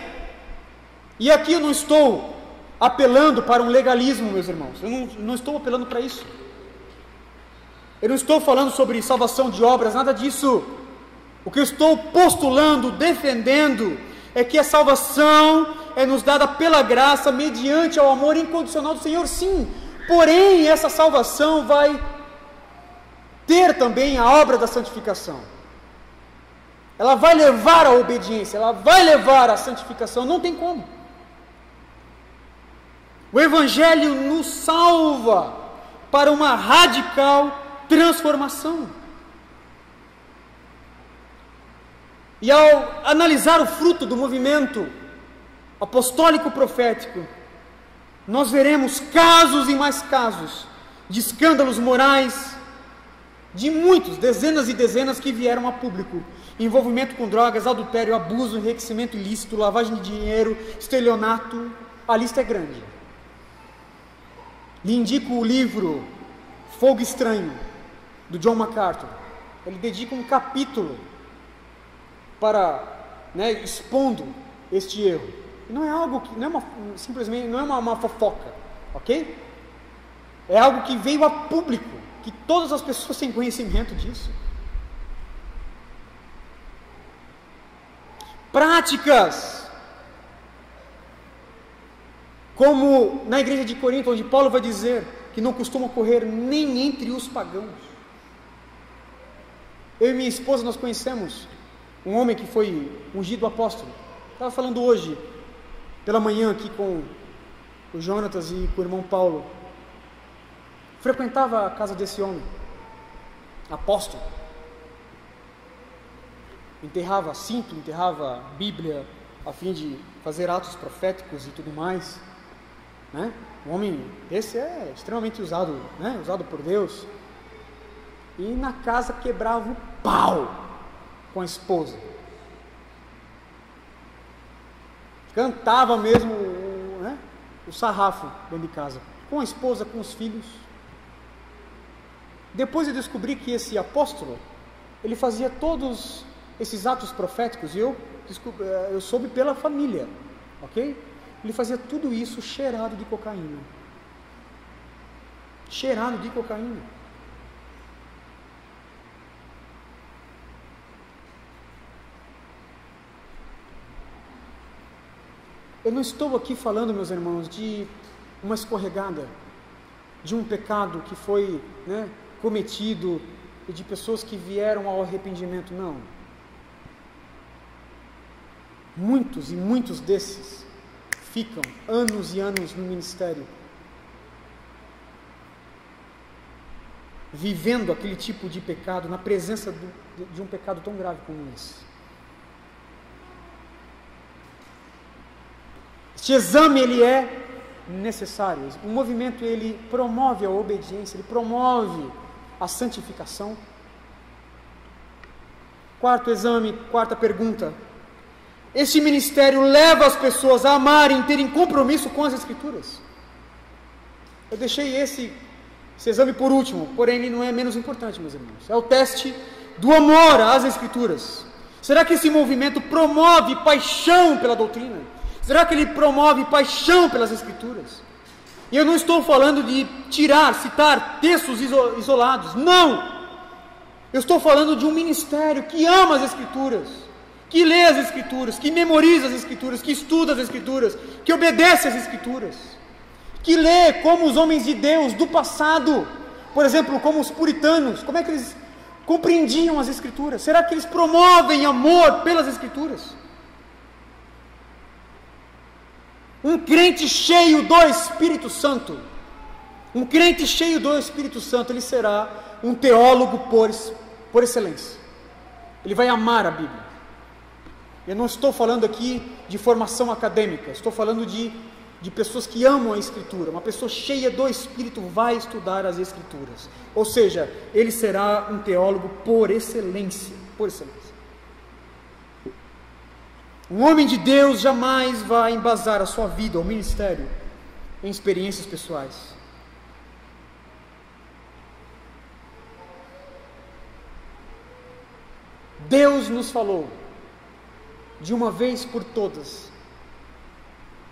E aqui eu não estou apelando para um legalismo, meus irmãos. Eu não estou apelando para isso. Eu não estou falando sobre salvação de obras, nada disso. O que eu estou postulando, defendendo, é que a salvação é nos dada pela graça, mediante ao amor incondicional do Senhor, sim. Porém, essa salvação vai ter também a obra da santificação. Ela vai levar à obediência, ela vai levar à santificação, não tem como. O Evangelho nos salva para uma radical transformação. E ao analisar o fruto do movimento apostólico profético, nós veremos casos e mais casos de escândalos morais, de muitos, dezenas e dezenas que vieram a público. Envolvimento com drogas, adultério, abuso, enriquecimento ilícito, lavagem de dinheiro, estelionato, a lista é grande. Lhe indico o livro Fogo Estranho, do John MacArthur. Ele dedica um capítulo para, expondo este erro. E não é algo que, simplesmente, não é uma fofoca, ok? É algo que veio a público, que todas as pessoas têm conhecimento disso. Práticas, como na igreja de Corinto, onde Paulo vai dizer que não costuma ocorrer nem entre os pagãos. Eu e minha esposa, nós conhecemos um homem que foi ungido apóstolo. Estava falando hoje, pela manhã, aqui com o Jonatas e com o irmão Paulo. Frequentava a casa desse homem, apóstolo. Enterrava cinto, enterrava Bíblia, a fim de fazer atos proféticos e tudo mais. Um homem esse é extremamente usado, usado por Deus. E na casa quebrava o pau com a esposa. Cantava mesmo o sarrafo dentro de casa, com a esposa, com os filhos. Depois eu descobri que esse apóstolo, ele fazia todos esses atos proféticos, e eu soube pela família, ok? Ele fazia tudo isso cheirado de cocaína. Cheirado de cocaína. Eu não estou aqui falando, meus irmãos, de uma escorregada, de um pecado que foi cometido e de pessoas que vieram ao arrependimento, não. Muitos e muitos desses ficam anos e anos no ministério, vivendo aquele tipo de pecado, na presença de um pecado tão grave como esse. Este exame, ele é necessário. O movimento, ele promove a obediência, ele promove a santificação. Quarto exame, quarta pergunta. Este ministério leva as pessoas a amarem, terem compromisso com as Escrituras. Eu deixei esse exame por último, porém ele não é menos importante, meus irmãos. É o teste do amor às Escrituras. Será que esse movimento promove paixão pela doutrina? Será que ele promove paixão pelas Escrituras? E eu não estou falando de citar textos isolados, não! Eu estou falando de um ministério que ama as Escrituras, que lê as Escrituras, que memoriza as Escrituras, que estuda as Escrituras, que obedece às Escrituras, que lê como os homens de Deus do passado, por exemplo, como os puritanos, como é que eles compreendiam as Escrituras? Será que eles promovem amor pelas Escrituras? Um crente cheio do Espírito Santo, ele será um teólogo por excelência. Ele vai amar a Bíblia. Eu não estou falando aqui de formação acadêmica, estou falando de pessoas que amam a Escritura. Uma pessoa cheia do Espírito vai estudar as Escrituras. Ou seja, ele será um teólogo por excelência. Um homem de Deus jamais vai embasar a sua vida ou ministério em experiências pessoais. Deus nos falou, de uma vez por todas,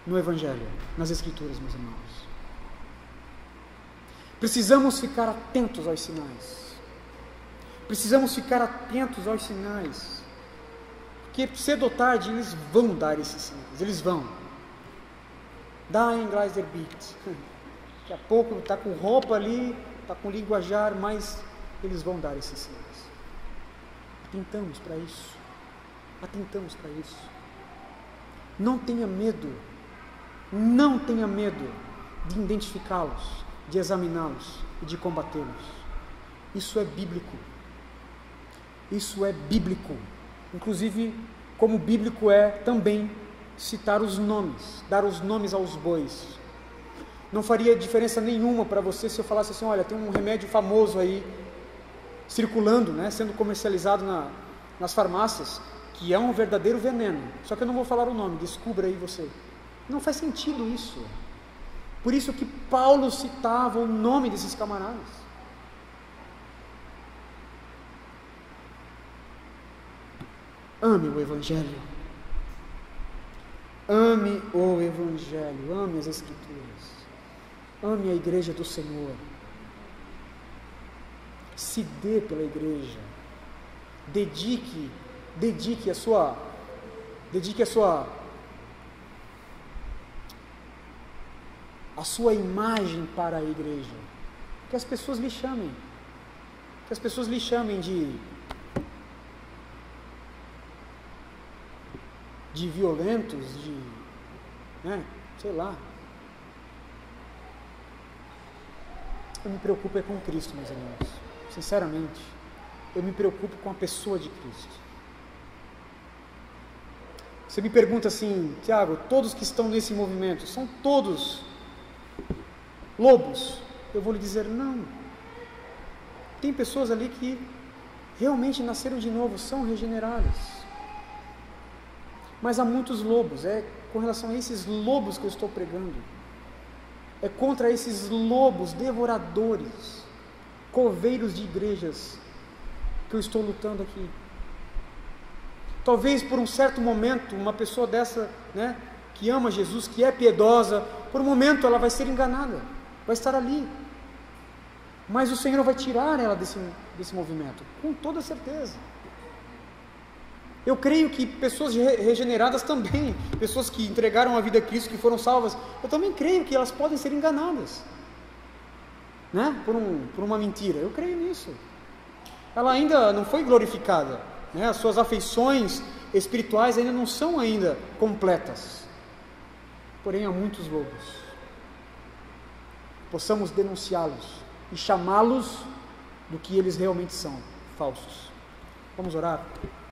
no Evangelho, nas Escrituras, meus irmãos. Precisamos ficar atentos aos sinais. Precisamos ficar atentos aos sinais. Porque cedo ou tarde eles vão dar esses sinais. Eles vão. Daem Gleiser Beat. Daqui a pouco está com roupa ali, está com linguajar, mas eles vão dar esses sinais. Atentamos para isso. Atentamos para isso. Não tenha medo. Não tenha medo de identificá-los, de examiná-los e de combatê-los. Isso é bíblico. Isso é bíblico. Inclusive, como bíblico é também citar os nomes, dar os nomes aos bois. Não faria diferença nenhuma para você se eu falasse assim, olha, tem um remédio famoso aí, circulando, né, sendo comercializado nas farmácias, que é um verdadeiro veneno. Só que eu não vou falar o nome, descubra aí você. Não faz sentido isso. Por isso que Paulo citava o nome desses camaradas. Ame o Evangelho. Ame o Evangelho. Ame as Escrituras. Ame a igreja do Senhor. Se dê pela igreja. Dedique a sua imagem para a igreja. Que as pessoas lhe chamem. Que as pessoas lhe chamem de violentos, sei lá. Eu me preocupo com Cristo, meus irmãos. Sinceramente, eu me preocupo com a pessoa de Cristo. Você me pergunta assim, Tiago, todos que estão nesse movimento, são todos lobos? Eu vou lhe dizer, não. Tem pessoas ali que realmente nasceram de novo, são regeneradas. Mas há muitos lobos, é com relação a esses lobos que eu estou pregando. É contra esses lobos devoradores, coveiros de igrejas, que eu estou lutando aqui. Talvez por um certo momento, uma pessoa dessa, que ama Jesus, que é piedosa, por um momento ela vai ser enganada, vai estar ali. Mas o Senhor vai tirar ela desse movimento, com toda certeza. Eu creio que pessoas regeneradas também, pessoas que entregaram a vida a Cristo, que foram salvas, eu também creio que elas podem ser enganadas, por uma mentira. Eu creio nisso. Ela ainda não foi glorificada, as suas afeições espirituais ainda não são ainda completas. Porém, há muitos lobos. Possamos denunciá-los e chamá-los do que eles realmente são, falsos. Vamos orar?